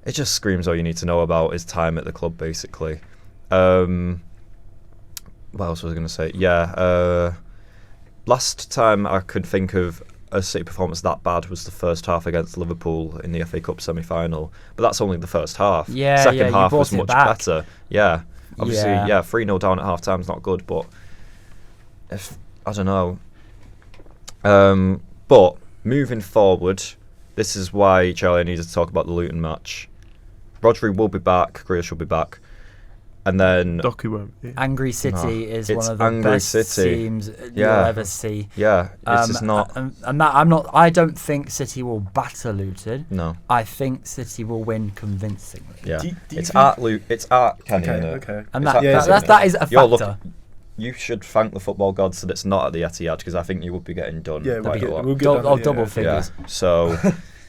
it just screams all you need to know about his time at the club, basically. What else was I going to say? Yeah, last time I could think of a City performance that bad was the first half against Liverpool in the FA Cup semi-final, but that's only the first half. Yeah, second half you was brought it much back. better. Yeah, obviously, Yeah. 3-0 down at half time is not good, but I don't know. But moving forward, this is why Charlie needed to talk about the Luton match. Rodri will be back, Grealish will be back, and then Doku won't be. Angry City is it's one of the Angry best City. teams you'll Yeah. ever see. yeah, it's just not. And that I'm not. I don't think City will batter Luton. No, I think City will win convincingly. yeah, Do you it's think- art. It's art. Kenny, Okay, innit? okay. And It's that, that- that, that is a You're factor. You should thank the football gods that it's not at the Etihad, because I think you would be getting done Yeah, quite a lot. we'll get that, Double yeah. figures. Yeah. So,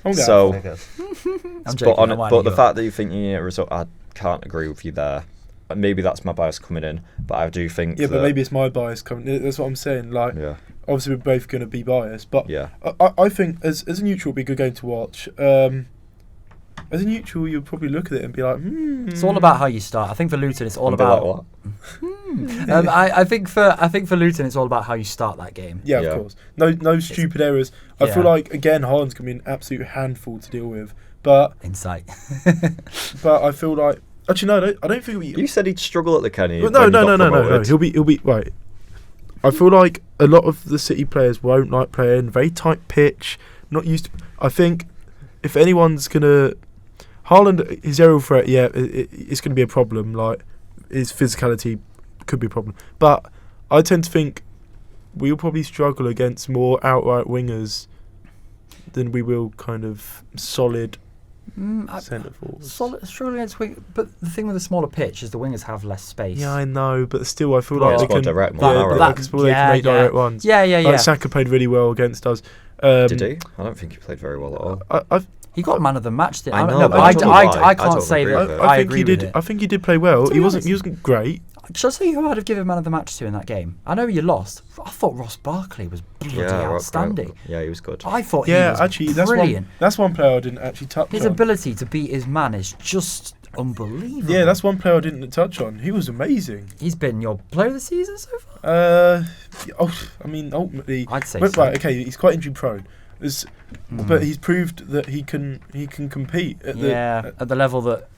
I'm going so, I'm joking. I'm but winding the you up. fact that you think you need a result, I can't agree with you there. Maybe that's my bias coming in, but I do think. Yeah, that, but maybe it's my bias coming. That's what I'm saying. Like, Yeah. obviously we're both going to be biased, but Yeah. I think as a neutral, it'd be a good game to watch. As a neutral, you'll probably look at it and be like, It's all about how you start. I think for Luton, it's all I'd be about. like, what? I think for Luton, it's all about how you start that game. Yeah, Yeah. of course. No stupid errors. I feel Yeah. like again, Haaland's gonna be an absolute handful to deal with. But Insight. I feel like actually no, I don't think we. You said he'd struggle at the Kenny. Well, when he got no. promoted. He'll be right. I feel like a lot of the City players won't like playing very tight pitch. Not used to. I think if anyone's gonna, Haaland, his aerial threat, yeah, it's gonna be a problem. Like his physicality could be a problem. But I tend to think we'll probably struggle against more outright wingers than we will kind of solid centre forwards. Solid, struggling against wing, but the thing with a smaller pitch is the wingers have less space. Yeah, I know, but still, I feel Well, like they it's more can. direct, more yeah, narrow. but That- they can yeah, make direct ones. Yeah. Like Saka played really well against us. Did he? I don't think he played very well at all. He got man of the match. Didn't I know, no, but I, I don't know I, why. I I can't don't say agree that. with it. I think agree he did. with it. I think he did play well. To He be wasn't honest- great. Shall I say who I'd have given man of the match to in that game? I know you lost. I thought Ross Barkley was bloody outstanding. Yeah, he was good. I thought he Yeah, was actually, brilliant. that's one player I didn't actually touch His on. ability to beat his man is just unbelievable. Yeah, that's one player I didn't touch on. He was amazing. He's been your player of the season so far? I mean, ultimately, I'd say but, so. right. Okay, he's quite injury prone, but he's proved that he can compete at the. At the level that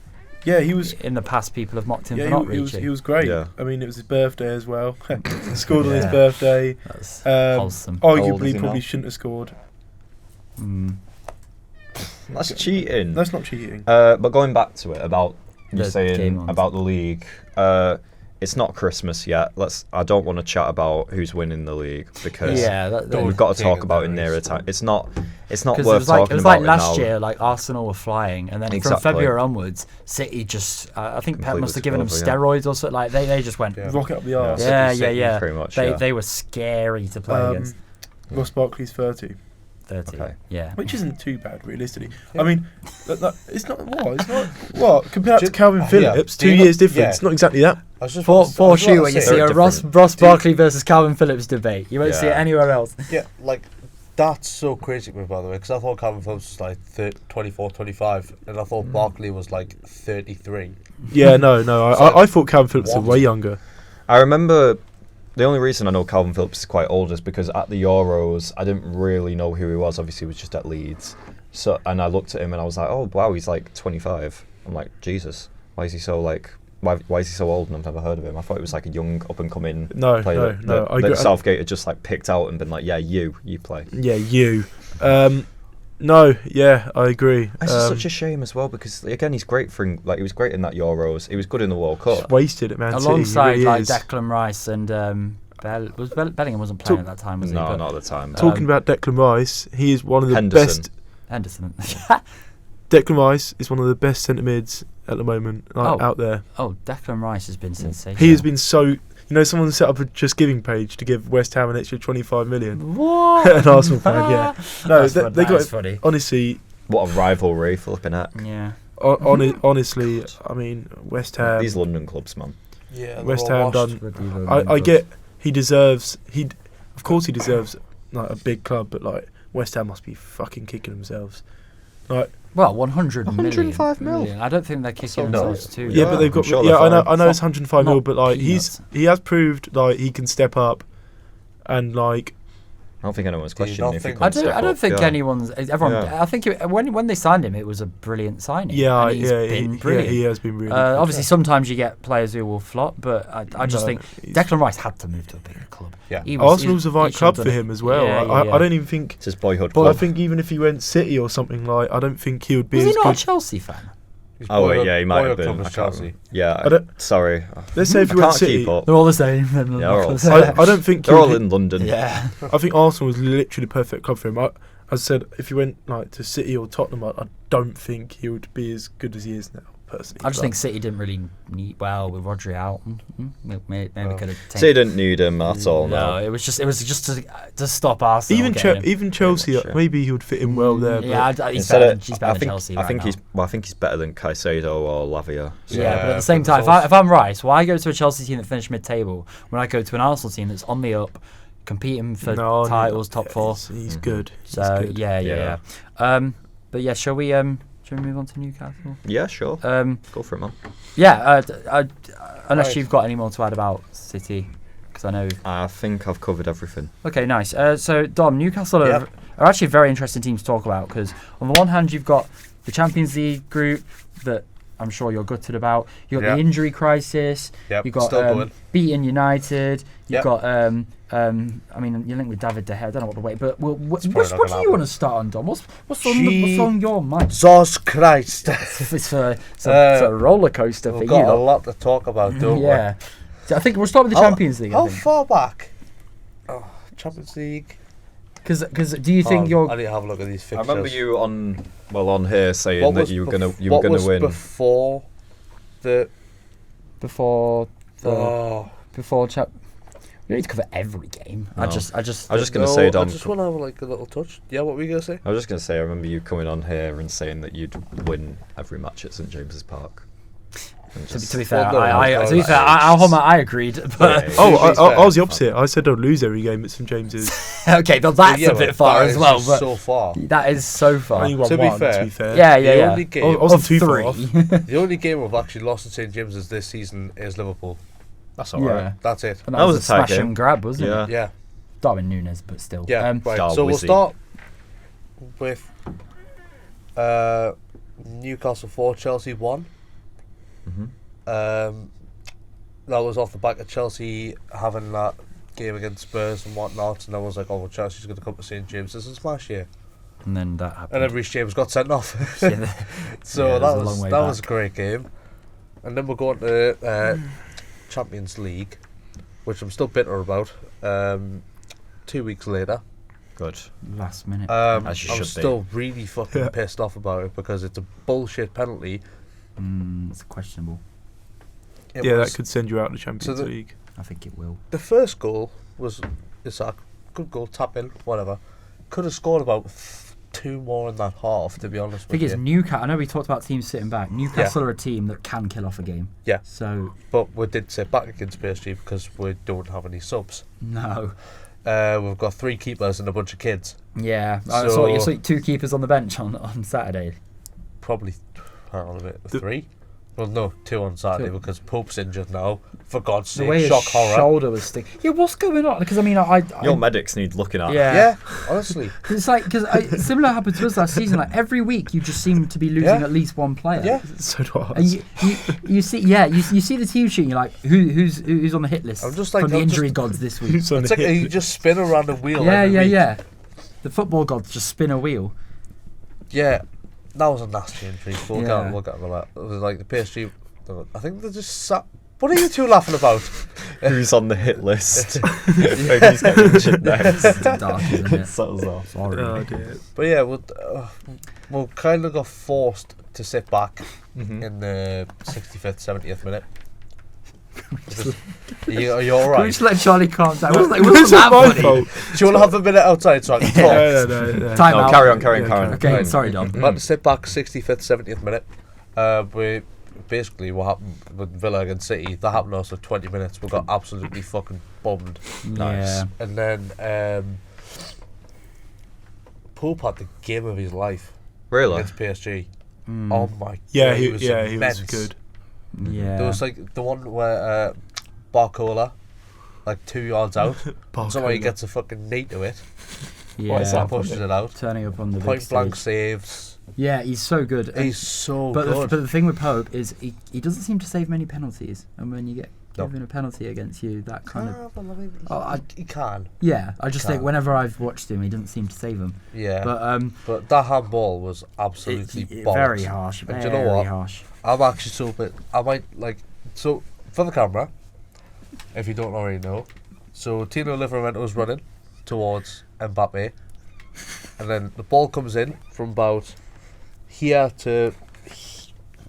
Yeah, he was. in the past people have mocked him Yeah, for not he was. reaching. He was great. Yeah. I mean, it was his birthday as well. Scored on his Yeah. birthday. That's wholesome. old is Arguably, he probably now? shouldn't have scored. That's cheating. That's not cheating. But going back to it about you The saying game on. about the league, it's not Christmas yet. I don't want to chat about who's winning the league because we've got to talk about it nearer time. It's not Because worth it was like, talking it was about like last now. year, like Arsenal were flying, and then Exactly. from February onwards, City just, I think Pep Completely must have given them took over, yeah. steroids or something. Like they just went, Yeah. Rocket up the arse. yeah. Pretty much, They yeah. they were scary to play against. Ross Barkley's 30, 30, Okay. yeah. which isn't too bad realistically. I mean, it's not what. It's not what compared to Calvin yeah. Phillips. Do 2 you know- years difference. yeah. It's not exactly that. I was just For I was you, about when to you say- see a Very Ross different. Barkley versus Calvin Phillips debate, you won't see it Yeah. anywhere else. Yeah, like that's so crazy to me, by the way, because I thought Calvin Phillips was like 24, 25, and I thought Barkley was like 33. Yeah, no. So- I thought Calvin Phillips was What? way younger. I remember the only reason I know Calvin Phillips is quite old is because at the Euros I didn't really know who he was. Obviously, he was just at Leeds. So, and I looked at him and I was like, oh wow, he's like 25. I'm like, Jesus, why is he so like? Why is he so old? And I've never heard of him. I thought he was like a young up and coming No, player no. that Southgate had just like picked out and been like, yeah, you play. Yeah, you. No, yeah, I agree. It's just such a shame as well because again he's great for he was great in that Euros. He was good in the World Cup. Wasted at Man City. Alongside he really is. Declan Rice and Bellingham wasn't playing at that time, was he? No, But, not at the time. Talking about Declan Rice, he is one of the Henderson. best. Henderson. Declan Rice is one of the best centre mids at the moment out there. Oh, Declan Rice has been sensational. He has been so. Someone set up a Just Giving page to give West Ham an extra 25 million. What? An Arsenal fan, yeah. No, they got funny. honestly. What a rivalry, flipping heck. Yeah. Honestly, I mean, West Ham. These London clubs, man. Yeah, West Ham done. With I get he deserves. Of course he deserves like a big club, but like West Ham must be fucking kicking themselves. Like, well, 105 million. I don't think they're kicking So themselves no. too. yeah, Yeah, but they've I'm got. sure Yeah, they're I know fine. it's 105 mil, Not but like peanuts. he has proved like he can step up, and like I don't think anyone's Do you questioning not if he think- can step I don't up, think yeah. anyone's. Everyone. Yeah. I think when they signed him, it was a brilliant signing. yeah, and he's been brilliant. he has been really. good. Obviously, sometimes you get players who will flop, but I just No, think he's- Declan Rice had to move to a bigger club. Yeah. Arsenal's the right he should club have for done him it. as well. Yeah, I don't even think. It's his boyhood But I club. think even if he went City or something like, I don't think he would be Was as he not good. a Chelsea fan? His Oh wait, boyhood- yeah, he might have boyhood been. club was I can't Chelsea. remember. Yeah, I don't- sorry. Let's say if I he went can't City, keep up. They're all the same. Yeah, they're all- I don't think They're he all would- in London. Yeah. I think Arsenal was literally the perfect club for him. As I said, if he went like to City or Tottenham, I don't think he would be as good as he is now. Personally, I just think City didn't really need. Well, with Rodri out, maybe could have taken. City didn't need him at all. No, No. it was just to stop Arsenal. even getting him. even Chelsea, much, yeah. maybe he would fit in well there. Yeah, but he's Instead better. of- He's better I than think, Chelsea. I think he's better than Caicedo or Lavia. Yeah, Yeah, but at the same but time, there's if I'm Rice, why go to a Chelsea team that finished mid-table when I go to an Arsenal team that's on the up, competing for no, titles, top four? He's good. He's So good. yeah. But yeah, shall we move on to Newcastle? Yeah, sure. Go for it, man. Yeah. Unless Right. you've got any more to add about City, because I know. I think I've covered everything. Okay, nice. So Dom, Newcastle Yeah. are actually a very interesting team to talk about because on the one hand you've got the Champions League group that I'm sure you're gutted about. You've got Yeah. the injury crisis. Yep, You've got still going. beaten United. You've Yep. got I mean you're linked with David De Gea. I don't know what to wait, but what probably what not do gonna you want happen. to start on, Dom? What's on your mind? Jesus Christ. It's a roller coaster for We've you. got a lot. lot to talk about, don't Yeah. So I think we'll start with the we? Champions League. How I think. far back? Oh, Champions League. Because do you think you're I need to have a look at these I fixtures. remember you on here saying What that was you were what gonna was win. before the before the oh. before chap? We don't need to cover every game. I No. just I was just gonna say, I Dom. just want to have like a little touch. Yeah, what were you gonna say? I was just gonna say, I remember you coming on here and saying that you'd win every match at St James's Park. And To just- be fair, Well, no, I agreed. But Yeah. Oh, To be I was the fair. opposite. I said I'd lose every game at St James's. okay, well, that's Yeah, a bit but far that as is well. just But so far. that is so far. I only won To be one, fair. to be fair. Yeah, The yeah, yeah. only game- I wasn't Of too far three. off. The only game we've actually lost at St James's this season is Liverpool. That's Yeah. alright. That's it. And That was a tight smash game. and grab, wasn't Yeah. it? Yeah, Darwin Núñez, but still. yeah. Right. So we'll Darwizzy. start with Newcastle 4, Chelsea 1. Mhm. That was off the back of Chelsea having that game against Spurs and whatnot, and I was like, oh, well, Chelsea's going to come to St James's and smash here. And then that happened. And then Reece James got sent off. Yeah, So yeah, that there's a was long way that was a back. great game. And then we're going to Champions League, which I'm still bitter about. 2 weeks later, Good. last minute. I'm As you should be. still really fucking Yeah. pissed off about it because it's a bullshit penalty. It's questionable. It Yeah, was- that could send you out of the Champions the- League. I think it will. The first goal was Isak, good goal, tap in, whatever. Could have scored about 2 more in that half, to be honest I think with it's you. Newcastle. I know we talked about teams sitting back. Newcastle are a team that can kill off a game. Yeah. So But we did sit back against PSG because we don't have any subs. no. We've got 3 keepers and a bunch of kids. Yeah. I So- saw you saw 2 keepers on the bench on Saturday. Probably, hang on a bit, 3? Well, no, 2 on Saturday 2. because Pope's injured now. For God's The sake, way his shock horror. shoulder was sticking. Yeah, what's going on? Because I mean, I Your medics need looking at. yeah. Yeah, honestly. It's like because similar happened to us last season. Like every week, you just seem to be losing Yeah. at least one player. Yeah. So do I. And you see, you see the team sheet. And you're like, who's on the hit list I'm just like- from the I'm injury just- gods this week? Who's on It's the like hit you list? just spin around a wheel. Yeah, every yeah, week. yeah. The football gods just spin a wheel. Yeah, that was a nasty injury. We'll Yeah. get on that. It was like the PSG. I think they just sat. What are you two laughing about? Who's on the hit list? Who's getting injured next? It's dark, isn't it? Settles off. Sorry. Oh dear. But yeah, we'll kind of got forced to sit back Mhm. in the 65th, 70th minute. Are you all Can we right? just let Charlie calm down? No, It wasn't that my funny. fault. Do you want to have a minute outside so I can talk? No. Time No, out. carry on, carry Yeah, on. Okay, Right. sorry, Dom. We had to sit back 65th, 70th minute. We basically what happened with Villa against City. That happened to us for 20 minutes. We got absolutely fucking bummed. Nice. Yeah. And then Pope had the game of his life Really? against PSG. Mm. Oh my Yeah, god, he was was immense. good. Yeah. There was like the one where Barcola, like 2 yards out, somebody gets a fucking knee to it. yeah. is that? Pushes it out. Turning up on the Point big blank stage. saves. Yeah, he's so good. And- He's so but good. the thing with Pope is he doesn't seem to save many penalties, and when you get No. given a penalty against you, that kind of Oh, he can. yeah. I just think Can't. whenever I've watched him, he doesn't seem to save them. Yeah. But But that handball was absolutely bollocks. very harsh. And Very do you know what? harsh. I'm actually so bit. I might like. So for the camera, if you don't already know, so Tino Livramento was running towards Mbappe, and then the ball comes in from about here to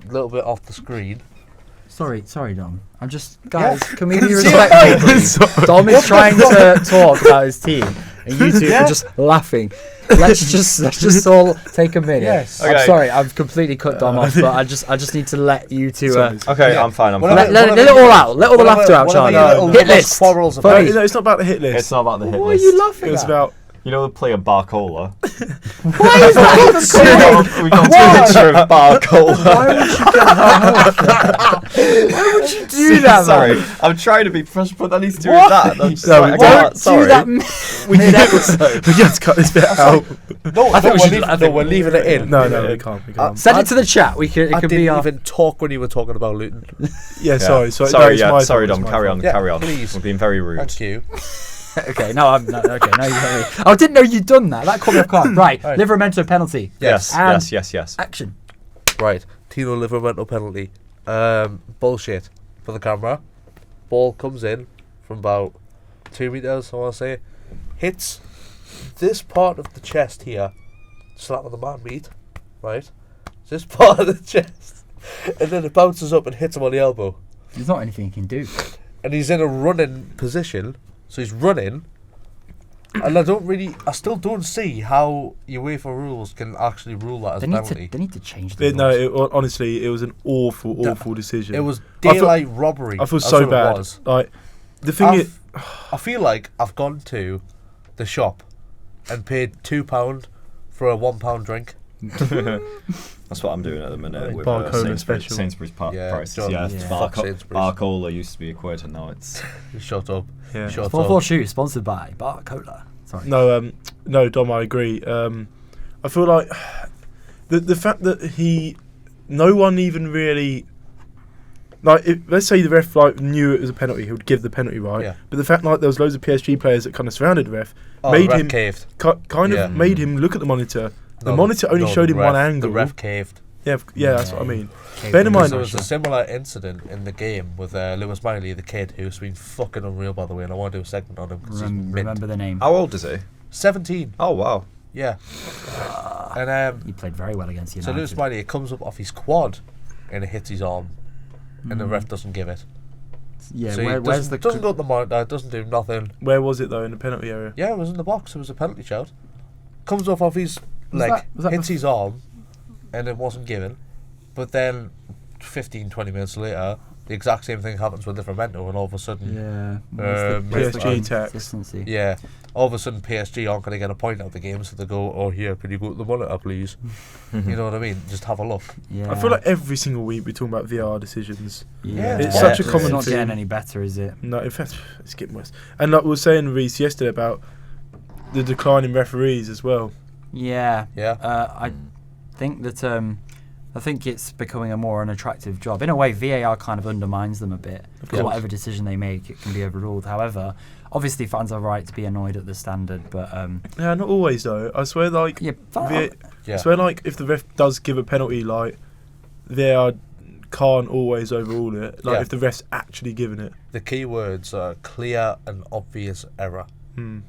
a little bit off the screen. Sorry, Dom. I'm just guys. Can we be See, respectful? Please? Dom is trying to talk about his team, and you two Yeah. are just laughing. Let's just all take a minute. Yes. Okay. I'm sorry, I've completely cut Dom off, but I just need to let you two. Okay, Yeah. I'm fine. I'm Whatever- fine. Let it all out. Let all the laughter out, whatever Charlie. your little Hit little list. quarrels Funny. about. No, it's not about the hit list. It's not about the hit What are list. you laughing It's at? about You know the player Barcola? Why is that even coming? We got a picture of Barcola. Why would you get that? Why would you do that? Sorry, Man? I'm trying to be professional, but then he's doing What? that. and I'm just No, like, I don't can't, Do sorry. that mid episode. we have to cut this bit out. No, I think we should- leave, I think- we're leaving it in. No, we can't. We can't. Send it to the chat. We can. It I could didn't be our. even talk when you were talking about Luton. Yeah, sorry. No, sorry, it's yeah, my sorry, fault, Dom. it's my Carry fault. on, Yeah, carry on. please. We're being very rude. Thank you. Okay, no, I'm not. Okay, no, you don't. I didn't know you'd done that. That caught me off guard. Right, Right. Livramento penalty. Yes, And- yes. Action. Right, Tino Livramento penalty. Bullshit for the camera. Ball comes in from about 2 meters, I want to say. Hits this part of the chest here. Slap on the man meat. Right? This part of the chest. And then it bounces up and hits him on the elbow. There's not anything you can do. And he's in a running position. So he's running. And I still don't see how UEFA rules can actually rule that as They a need penalty. to. They need to change the rules. No, honestly, it was an awful decision. It was I feel- daylight robbery. I feel That's so what it bad. was. Like the thing is, I feel like I've gone to the shop and paid £2 for a £1 drink. That's what I'm doing at the minute with Barcola Sainsbury's, special. Sainsbury's Yeah, prices. John, Yeah, yeah. Fuck Sainsbury's. Barcola used to be a quid, and now it's. Shut up. yeah. Shut 4-4 up. shoe sponsored by Barcola. Sorry. No, Dom, I agree. I feel like the fact that no one even really, like, let's say the ref knew it was a penalty, he would give the penalty, right? Yeah. But the fact there was loads of PSG players that kind of surrounded the ref Oh, made the ref him caved. kind Yeah. of made him look at the monitor. The No, monitor only no, showed the him one ref- angle. The ref caved. Yeah, that's what I mean. Okay, Bear in mind- There was a similar incident in the game with Lewis Miley, the kid, who's been fucking unreal, by the way, and I want to do a segment on him because he's mint. remember the name. How old is he? 17. Oh wow. Yeah. And He played very well against so United. Lewis Miley, it comes up off his quad and it hits his arm, and the ref doesn't give it. Yeah, So he where's the? doesn't go to the monitor, doesn't do nothing. Where was it though, in the penalty area? Yeah, it was in the box. It was a penalty shout. Comes off his Was leg, that hits his arm, and it wasn't given. But then 15, 20 minutes later, the exact same thing happens with Livramento, and all of a sudden, Yeah. where's the PSG tax. consistency? yeah, all of a sudden PSG aren't going to get a point out of the game, so they go, oh, here, can you go to the monitor, please? You know what I mean? Just have a look. Yeah. I feel like every single week we're talking about VR decisions. yeah. It's such a It's common not thing. getting any better, is it? No, in fact, it's getting worse. And like we were saying, Reece, yesterday about the decline in referees as well. Yeah. Yeah. I think that I think it's becoming a more unattractive job. In a way, VAR kind of undermines them a bit because course. whatever decision they make, it can be overruled. However, obviously fans are right to be annoyed at the standard, but Yeah, not always though. I swear, like, yeah, I swear, like, if the ref does give a penalty, like, VAR can't always overrule it. Like, Yeah. if the ref's actually given it. The key words are clear and obvious error.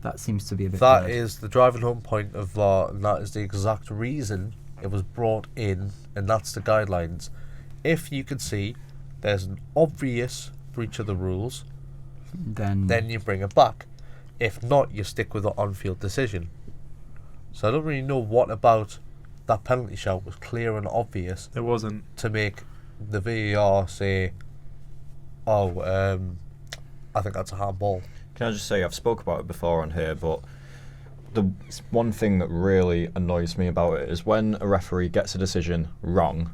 that seems to be a bit. That blurred. is the driving home point of VAR, and that is the exact reason it was brought in, and that's the guidelines. If you can see there's an obvious breach of the rules, then you bring it back. If not, you stick with the on-field decision. So I don't really know what about that penalty shout was clear and obvious There wasn't. to make the VAR say, I think that's a handball. Can I just say, I've spoke about it before on here, but the one thing that really annoys me about it is when a referee gets a decision wrong,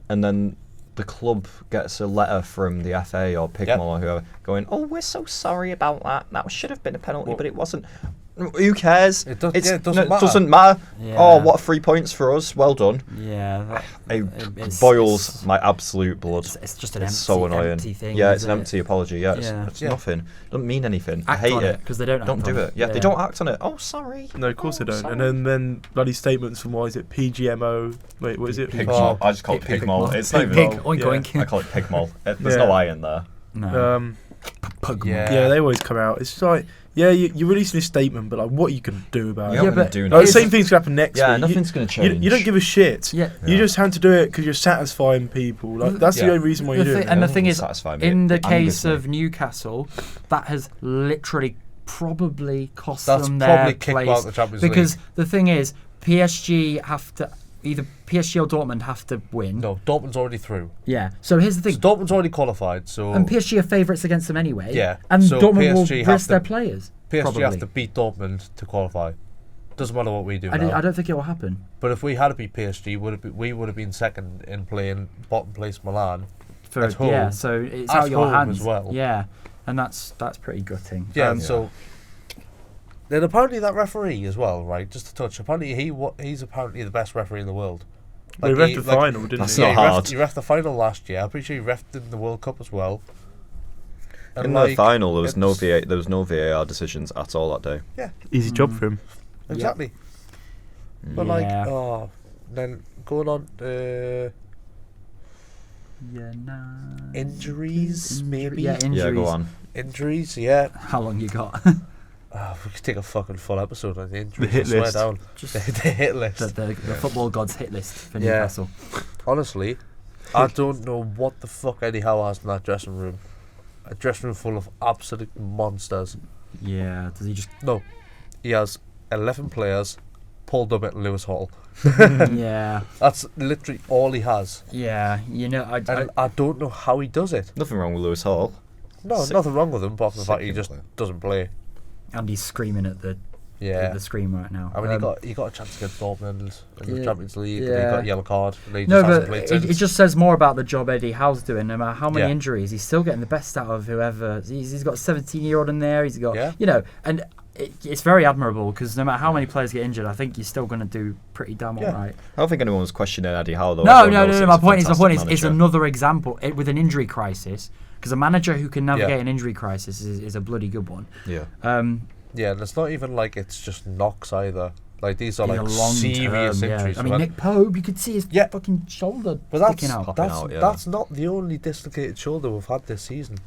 and then the club gets a letter from the FA or Pigmore or whoever going, "Oh, we're so sorry about that. That should have been a penalty, but it wasn't." Who cares? It doesn't It matter. doesn't matter. Yeah. Oh, what 3 points for us. Well done. Yeah, It boils my absolute blood. It's just an It's empty, so annoying. empty thing. Yeah, it's an isn't it? empty apology. Yeah, Yeah. it's Yeah. nothing. It doesn't mean anything. Act I hate on it. because they don't. Don't act do on it. Yeah, they don't act on it. Oh, sorry. No, of course they don't. Sorry. And then bloody statements from, what is it, PGMO? Wait, what is it? Pigmole. I just call it Pig- pigmole. pigmole. It's not Pig, even. oink, Yeah. oink. I call it pigmole. There's Yeah. no I in there. No. Pugmole. Yeah. Yeah, they always come out. It's just like, yeah, you're releasing a statement, but like, what are you going to do about You're it? not but gonna do Like, the nothing. same thing's going to happen next Yeah, week. nothing's going to You, change. you don't give a shit. Yeah. You just have to do it because you're satisfying people. Like, that's Yeah. the only reason why you do it. And the Yeah, thing is, satisfy me. in the It angers case me. of Newcastle, that has literally probably cost That's them probably their kicked place. out the Champions Because League. the thing is, PSG have to either PSG or Dortmund have to win. No, Dortmund's already through. Yeah. So here's the So thing. Dortmund's already qualified, so And PSG are favourites against them anyway. Yeah, And so Dortmund will PSG have risk to- their players. PSG probably. have to beat Dortmund to qualify. Doesn't matter what we do I now. don't think it will happen. But if we had to beat PSG, we would have been second in playing bottom place Milan. For At home. Yeah, so it's At out of your home hands as well. Yeah, and that's pretty gutting. Yeah, Um, so then apparently that referee as well, right? Just to touch, apparently he's apparently the best referee in the world. They ref the final, didn't That's they? not he hard. He reffed the final last year. I'm pretty sure he reffed in the World Cup as well. And In the final, there was it's- there was no VAR decisions at all that day. Yeah, Easy job for him. exactly. But Yeah. then going on Yeah, nah. injuries, maybe. Yeah, injuries. Yeah, go on. Injuries, yeah. How long you got? We could take a fucking full episode on the injuries. hit I swear list. down. Just the hit list. the football gods hit list for Yeah. Newcastle. Honestly, I don't know what the fuck Eddie Howe has in that dressing room. A dressing room full of absolute monsters. Yeah, does he just? No, he has 11 players, Paul Dummett and Lewis Hall. Yeah, That's literally all he has. yeah. You know, And I don't know how he does it. Nothing wrong with Lewis Hall. No, Sick- nothing wrong with him, apart from the fact he sick just player. doesn't play. and he's screaming at the screen right now. I mean, he got a chance against Dortmund in the yeah, Champions League, and he yeah. got a yellow card. And he No, just hasn't but played it since. just says more about the job Eddie Howe's doing. No matter how many Yeah. injuries, he's still getting the best out of whoever. He's got a 17-year-old in there. He's got, Yeah. you know, and it's very admirable because no matter how many players get injured, I think you're still going to do pretty damn Yeah. all right. I don't think anyone was questioning Eddie Howe though. No. Everyone knows My he's a point is, fantastic it's manager. another example with an injury crisis because a manager who can navigate Yeah. an injury crisis is a bloody good one. Yeah. Yeah, and it's not even like it's just knocks either. Like these are These like are long serious term, yeah. injuries. I mean, But- Nick Pope, you could see his Yeah. fucking shoulder but that's sticking out. Popping that's out, yeah. that's not the only dislocated shoulder we've had this season.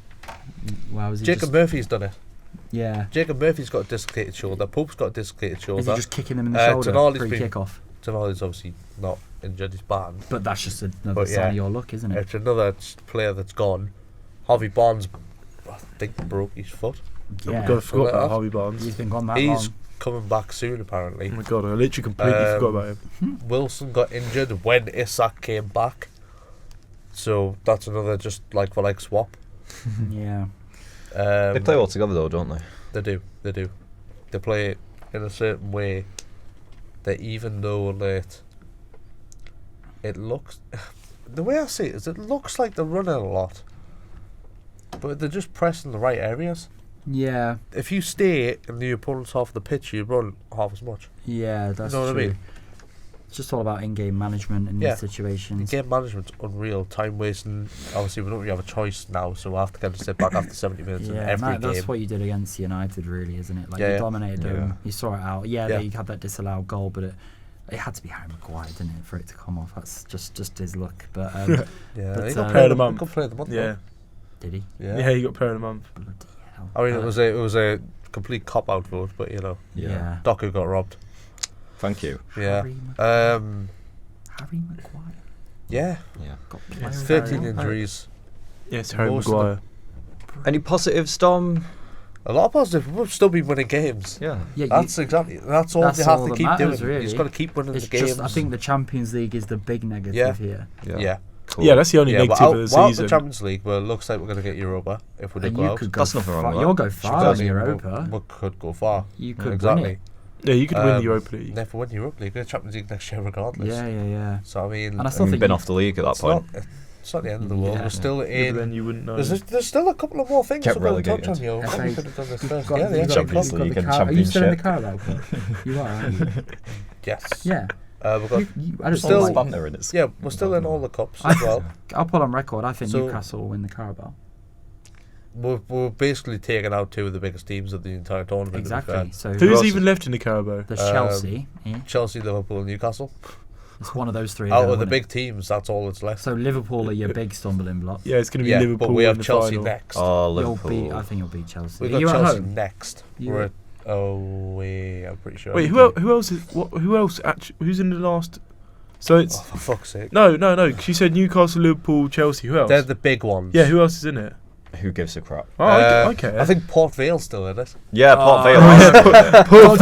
Wow, is he Jacob just, Murphy's done it. yeah. Jacob Murphy's got a dislocated shoulder. Pope's got a dislocated Is shoulder. he just kicking him in the shoulder Tonali's pre been- kickoff? Tonali's obviously not injured. He's banned. But that's just another But sign yeah. of your luck, isn't it? It's another player that's gone. Harvey Barnes, I think, broke his foot. Oh my Yeah. god, I forgot Well, about Harvey Barnes. He's been gone that He's long. coming back soon, apparently. Oh my god, I literally completely forgot about him. Wilson got injured when Isak came back. So that's another just like for like swap. Yeah. They play all together though, don't they? They do. They play it in a certain way that even though that it looks, the way I see it is, it looks like they're running a lot, but they're just pressing the right areas. Yeah. If you stay in the opponent's half of the pitch, you run half as much. Yeah, that's You know what I true. mean? It's just all about in-game management in these situations. Game management's unreal. Time wasting. Obviously, we don't really have a choice now, so we'll have to kind of sit back after 70 minutes in every game. That's what you did against United, really, isn't it? Like you dominated them, you saw it out. They had that disallowed goal, but it had to be Harry Maguire, didn't it, for it to come off? That's just his luck. But he got player of the month. Player of the month. Yeah. Did he? Yeah, he got player of the month. Bloody hell. I mean, it was a complete cop-out vote, but Yeah. Doku got robbed. Thank you. Yeah. Harry Maguire. Yeah. Got Yeah, player of the 13 month. injuries. Yes, Harry Most of Maguire. Any positives, Dom? A lot of positive. We've still been winning games. Yeah. That's all that's you have all to that keep matters, doing. really. You've got to keep winning It's the games. just, I think the Champions League is the big negative here. Yeah. Cool. Yeah, that's the only But negative of the out season. the Champions League, well, it looks like we're going to get Europa if we And do go you out. could go That's nothing wrong with that. You'll go far in Europa. We could go far. You could exactly. win it. Yeah, you could win the Europa League. Never win the Europa League. We're Champions League next year regardless. Yeah. So I mean, And I still We've think been off the league at that point. It's not the end of the world. Yeah. We're still But in. then you wouldn't know. There's still a couple of more things Kept we're going to touch on relegated. here. FA We could have done this first. got- Yeah, the you've FA got Champions Cup. League and Are you still in the Championship. Carabao Cup? You are, aren't you? Yes. Yeah. We've got. I don't Still- like, banter in it. Yeah, we're still in all the cups as well. I'll put on record. I think So- Newcastle will win the Carabao. We're basically taking out two of the biggest teams of the entire tournament. to be Exactly. fair. So Who's else even left in the Carabao? there's Chelsea. Yeah. Chelsea, Liverpool, and Newcastle. It's one of those three. Out though, of the isn't big it? teams, that's all that's left. So Liverpool are your big stumbling block. Yeah, it's going to be Yeah, Liverpool but we have in the Chelsea final. next. Oh, You'll Liverpool. I think you'll beat Chelsea. We've Are got you at Chelsea home? next. You- We're at away, I'm pretty sure. Wait, who else is? Who else? Actually, who's in the last? So it's Oh, for fuck's sake. no. She said Newcastle, Liverpool, Chelsea. Who else? They're the big ones. Yeah, who else is in it? Who gives a crap? Oh, okay. I think Port Vale's still in it. Yeah, Port Vale. Paul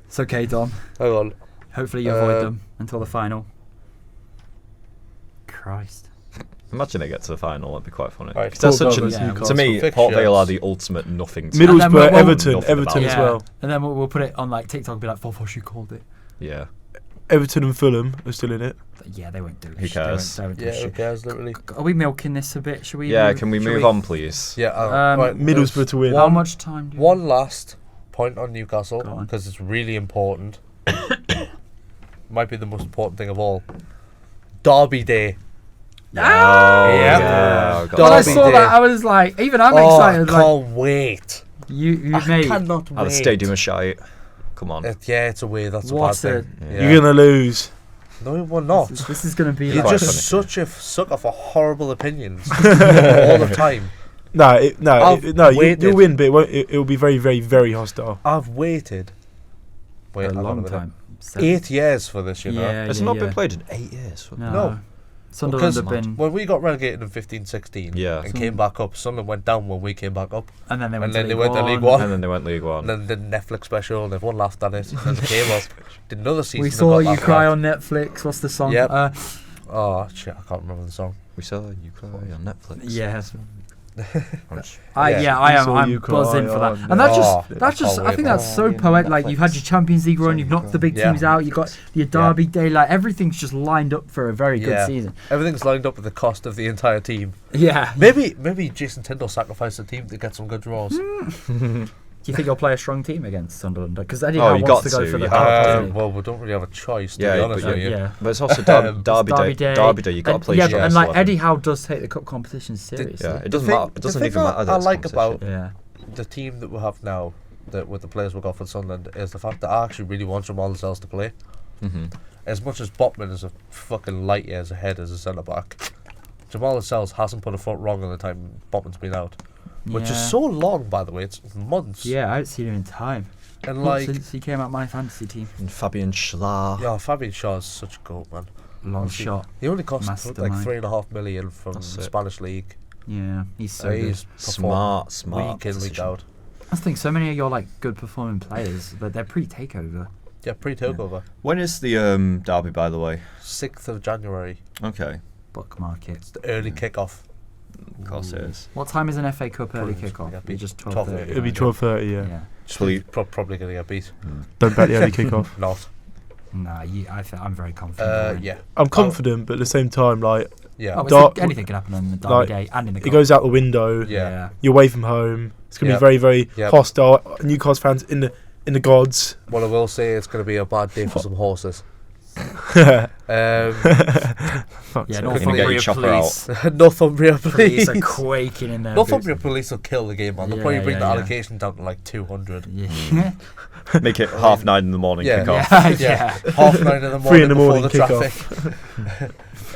It's okay, Dom. Hang on. Hopefully you avoid them until the final. Christ. Imagine they get to the final. That'd be quite funny. Right, 'Cause that's Paul such Vale a, versus yeah, to Newcastle. me, Fixtures. Port Vale are the ultimate nothing. team. And then Middlesbrough, we'll- Everton, nothing about Everton it. as Yeah. well. And then we'll put it on like TikTok and be like, "4-4, you called it." Yeah. Everton and Fulham are still in it. Yeah, they won't do it. Who cares? They won't do Yeah, shit. who cares, literally? Are we milking this a bit? Should we? Yeah, can we should move on, please? Yeah, right. Middlesbrough to win. How much time do you One last point on Newcastle, Go on. because it's really important. Might be the most important thing of all. Derby Day. Oh, Yep. yeah. When I Derby saw Day. that, I was like, even I'm Oh, I excited. can't Like, wait. you I mate, cannot wait. Oh, the stadium is shite. Come on. Yeah, it's away. That's a bad what a. thing. Yeah. You're gonna lose. No, we're not. This is gonna be You're quite like, just funny. such a sucker for horrible opinions all the time. I've waited. You'll win, but it will be very, very, very hostile. I've waited. Wait, a hang on long minute. time. 8 years for this, you know. Yeah, It's yeah, not yeah. been played in 8 years. No. Sunderland Because have been, when we got relegated in 15-16 Yeah. and came back up, Sunderland went down when we came back up. and then they went and then to they League went to One. League One. And then they went League One. And then did a Netflix special and everyone laughed at it. And they came up, did another season. We and saw got you laughed cry at. on Netflix. What's the song? Yep. Oh, shit, I can't remember the song. We saw you cry on Netflix. Yeah. Yeah. I am. saw I'm you buzzing cry for that. on And that's Oh, that's I just. can't I think wait. that's so poetic. Like you've had your Champions League run, you've knocked the big Yeah. teams out. You got your Derby Day. Like everything's just lined up for a very good Yeah. season. Everything's lined up with the cost of the entire team. Yeah. Maybe Jason Tyndall sacrificed the team to get some good draws. Do you think you'll play a strong team against Sunderland? Because Eddie Oh, Howe you wants got to go to, for the you dark, have to. doesn't he? Well, we don't really have a choice, to Yeah, be but honest yeah. with you. Yeah. But it's also It's Derby Day. Derby Day, you got to And- play yeah, strong and like 11. Eddie Howe does take the cup competition seriously. Yeah, it The doesn't thing- matter. It the doesn't thing even matter. I that it's like competition. about- Yeah. The team that we have now, that with the players we got for Sunderland, is the fact that I actually really want Jamal Lascelles to play. Mhm. As much as Botman is a fucking light years ahead as a centre back, Jamal Lascelles hasn't put a foot wrong in the time Botman's been out, which is Yeah. so long, by the way. It's months. Yeah, I haven't seen him in time. And Not like, since he came out my fantasy team. And Fabian Schlar. yeah, Fabian Shaw is such a goat, man. Long He- shot. He only cost like Mastermind. $3.5 million from That's the it. Spanish league. Yeah, he's so good. He's Smart performed week in, week decision. out. I think so many of your like good performing players, but they're pre-takeover. Yeah, pre-takeover. When is the derby, by the way? 6th of January. Okay, Bookmark it. It's the early kick-off. of course it is. What time is an FA Cup early Probably kick-off? yeah, Be just 12:30. 12:30. It'll be right? 12:30. Yeah. Yeah. Will Probably going to get beat. Don't bet the early kick-off. Not. Nah, I'm very confident. Yeah. I'm confident, but at the same time, like Yeah. Oh, it's Dark- anything can happen on the derby like, day and in the it cup. goes out the window. Yeah. You're away from home. It's gonna Yeah. be very, very Yeah. hostile. Newcastle fans in the in the gods. What I will say, it's going to be a bad day for some horses. Fuck's Yeah, sake. Northumbria chopper out. police. Northumbria Police police. are quaking in their Northumbria police will kill the game, man. They'll Yeah, probably bring yeah, the yeah. allocation down to like 200. Yeah. Make it 9:30 in the morning. Yeah. Kick off. Yeah. 9:30 in the morning, 3 in the before morning, the kick traffic.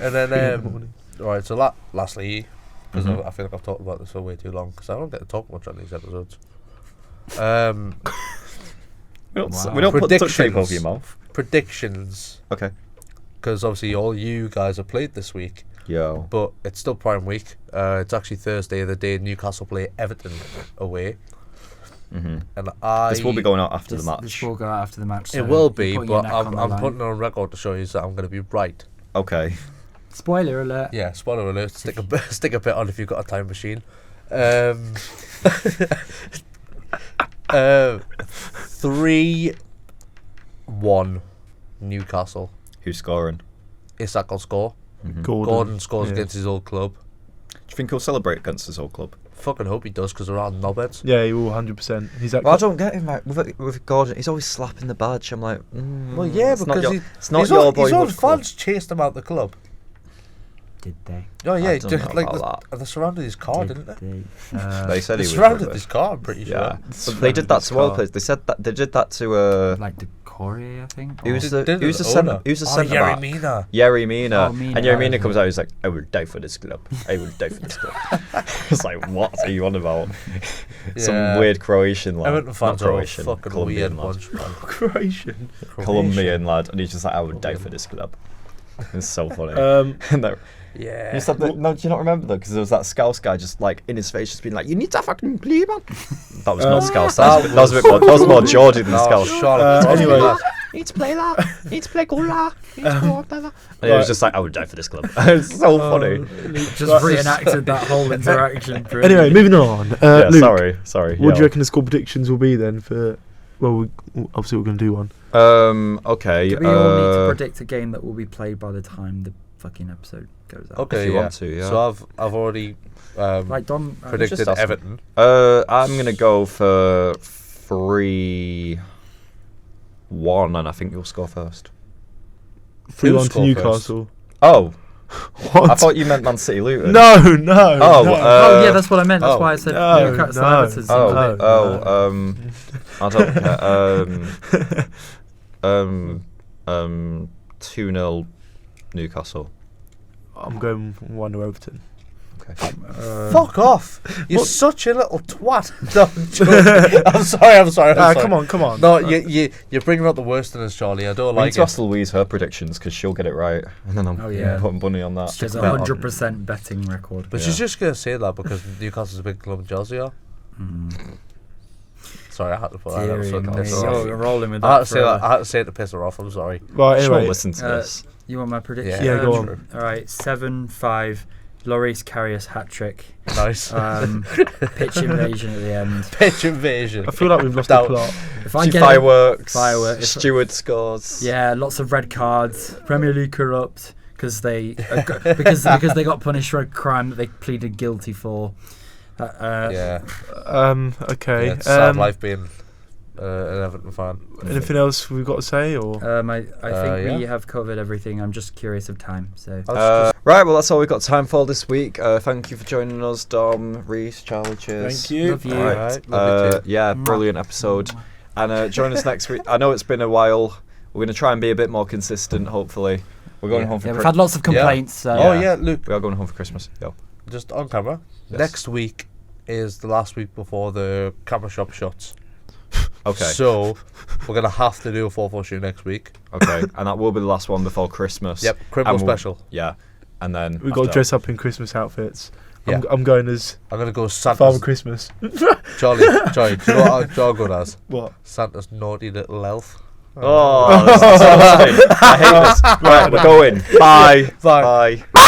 And then, right, so lastly, because Mhm. I feel like I've talked about this for way too long, because I don't get to talk much on these episodes. We don't, Wow. we don't put duct tape Predictions. over your mouth. Predictions, Okay. because obviously all you guys have played this week, Yo. but it's still Prime Week. It's actually Thursday, the day Newcastle play Everton away. Mm-hmm. And This will be going out after This the match. will go out after the match. It so will you're be, putting your but neck on the I'm line. putting it on record to show you that I'm going to be right. Okay. Spoiler alert. Yeah, spoiler alert. Stick a bit on if you've got a time machine. 3-1 Newcastle. Who's scoring? Isak will score. Mhm. Gordon scores Yeah. against his old club. Do you think he'll celebrate against his old club? Fucking hope he does, because they're all knobheads. Yeah, he will 100%. He's Well, I don't get him like, with Gordon. He's always slapping the badge. I'm like, Well, yeah, it's not because your, it's not his your own boyhood club. fans chased him out the club. Did they? Oh yeah, I don't know like about they surrounded his car, didn't they? They said They he was. surrounded like his car. I'm pretty Yeah, sure. but they did that his to all car. players. They said that they did that to Like the Corey, I think. Who's Or- the Did the centre? owner? Who's the Oh, centre Yerry back? Mina. Yerry Mina. Oh, Mina, And Yerry that Mina is comes it. out. He's like, I will die for this club. I will die for this club. It's like, what are you on about? Some Yeah. weird Croatian lad. Everton Not fans are a Croatian. fucking Colombian weird lad. bunch, man. Croatian. Colombian lad, and he's just like, I would die for this club. It's so funny. No, Yeah. you said that, no, do you not remember though? Because there was that Scouse guy just like in his face, just being like, "You need to fucking play, man." That was not Scouse. That was a bit more. That was more Geordie than No, Scouse. shut up. Anyway. You need to play that. You need to play goal that. You need to go up there. And it was just like, I would die for this club. It's so funny. Just reenacted that whole interaction. Anyway, moving on. Yeah, Luke, sorry. what do yeah. you reckon the score predictions will be then for? Well, obviously we're going to do one. Okay. Do we all need to predict a game that will be played by the time the fucking episode goes out? Okay, If you yeah. want to, yeah. So I've already Like Dom predicted just ask me. Everton. I'm gonna go for 3-1, and I think you'll score first. 3-1 to score Newcastle. Oh, What? I thought you meant Man City Luton. No. Oh, no. oh yeah, that's what I meant. That's oh, why I said no, Newcastle no. Everton. Oh, No, I don't care. 2-0 Newcastle. I'm going 1-0 Everton. Okay. Fuck off! You're What? such a little twat. No, I'm joking. I'm sorry. I'm sorry. Come on. No, you're bringing out the worst in us, Charlie. I don't We need like to it. ask Louise her predictions because she'll get it right, and then I'm Oh, yeah. putting money on that. There's a Bet on- 100% betting record. But she's just gonna say that because Newcastle's a big club and Chelsea are. Sorry, I had to put that. That was Dear fucking me. piss her off. You're rolling with I had that. to say that. I had to say it to piss her off. I'm sorry. Right, She won't anyway. listen to this. You want my prediction? Yeah, go on. All right, 7-5. Lloris Karius hat trick. Nice. Pitch invasion at the end. Pitch invasion. I feel like we've lost Doubt. the plot. If I get Fireworks. Fireworks. Steward scores. yeah, lots of red cards. Premier League corrupt because they because they got punished for a crime that they pleaded guilty for. Yeah. Okay. Yeah, it's sad life being an Everton fan. Anything else we've got to say, or? I think we yeah. have covered everything. I'm just curious of time. So Right, well, that's all we've got time for this week. Thank you for joining us, Dom, Reese, Charlie. Cheers. Thank you. Love you. All Alright, love you too. yeah, brilliant episode. And join us next week. I know it's been a while. We're going to try and be a bit more consistent, hopefully. We're going home for yeah, we've Christmas. had lots of complaints. So. Oh yeah, Luke. We are going home for Christmas. Yo. Just on camera. Yes. Next week is the last week before the camera shop shuts. Okay. So we're gonna have to do a 4-4 shoot next week. Okay. And that will be the last one before Christmas. Yep, Crimble And we'll- special. Yeah. And then We've got to after- dress up in Christmas outfits. Yeah. I'm going as I'm gonna go Father Santa's. Christmas. Charlie, do you know what I'm good as? What? Santa's naughty little elf. Oh, this is so funny. I hate this. Right, we're going. Bye. Bye. Bye.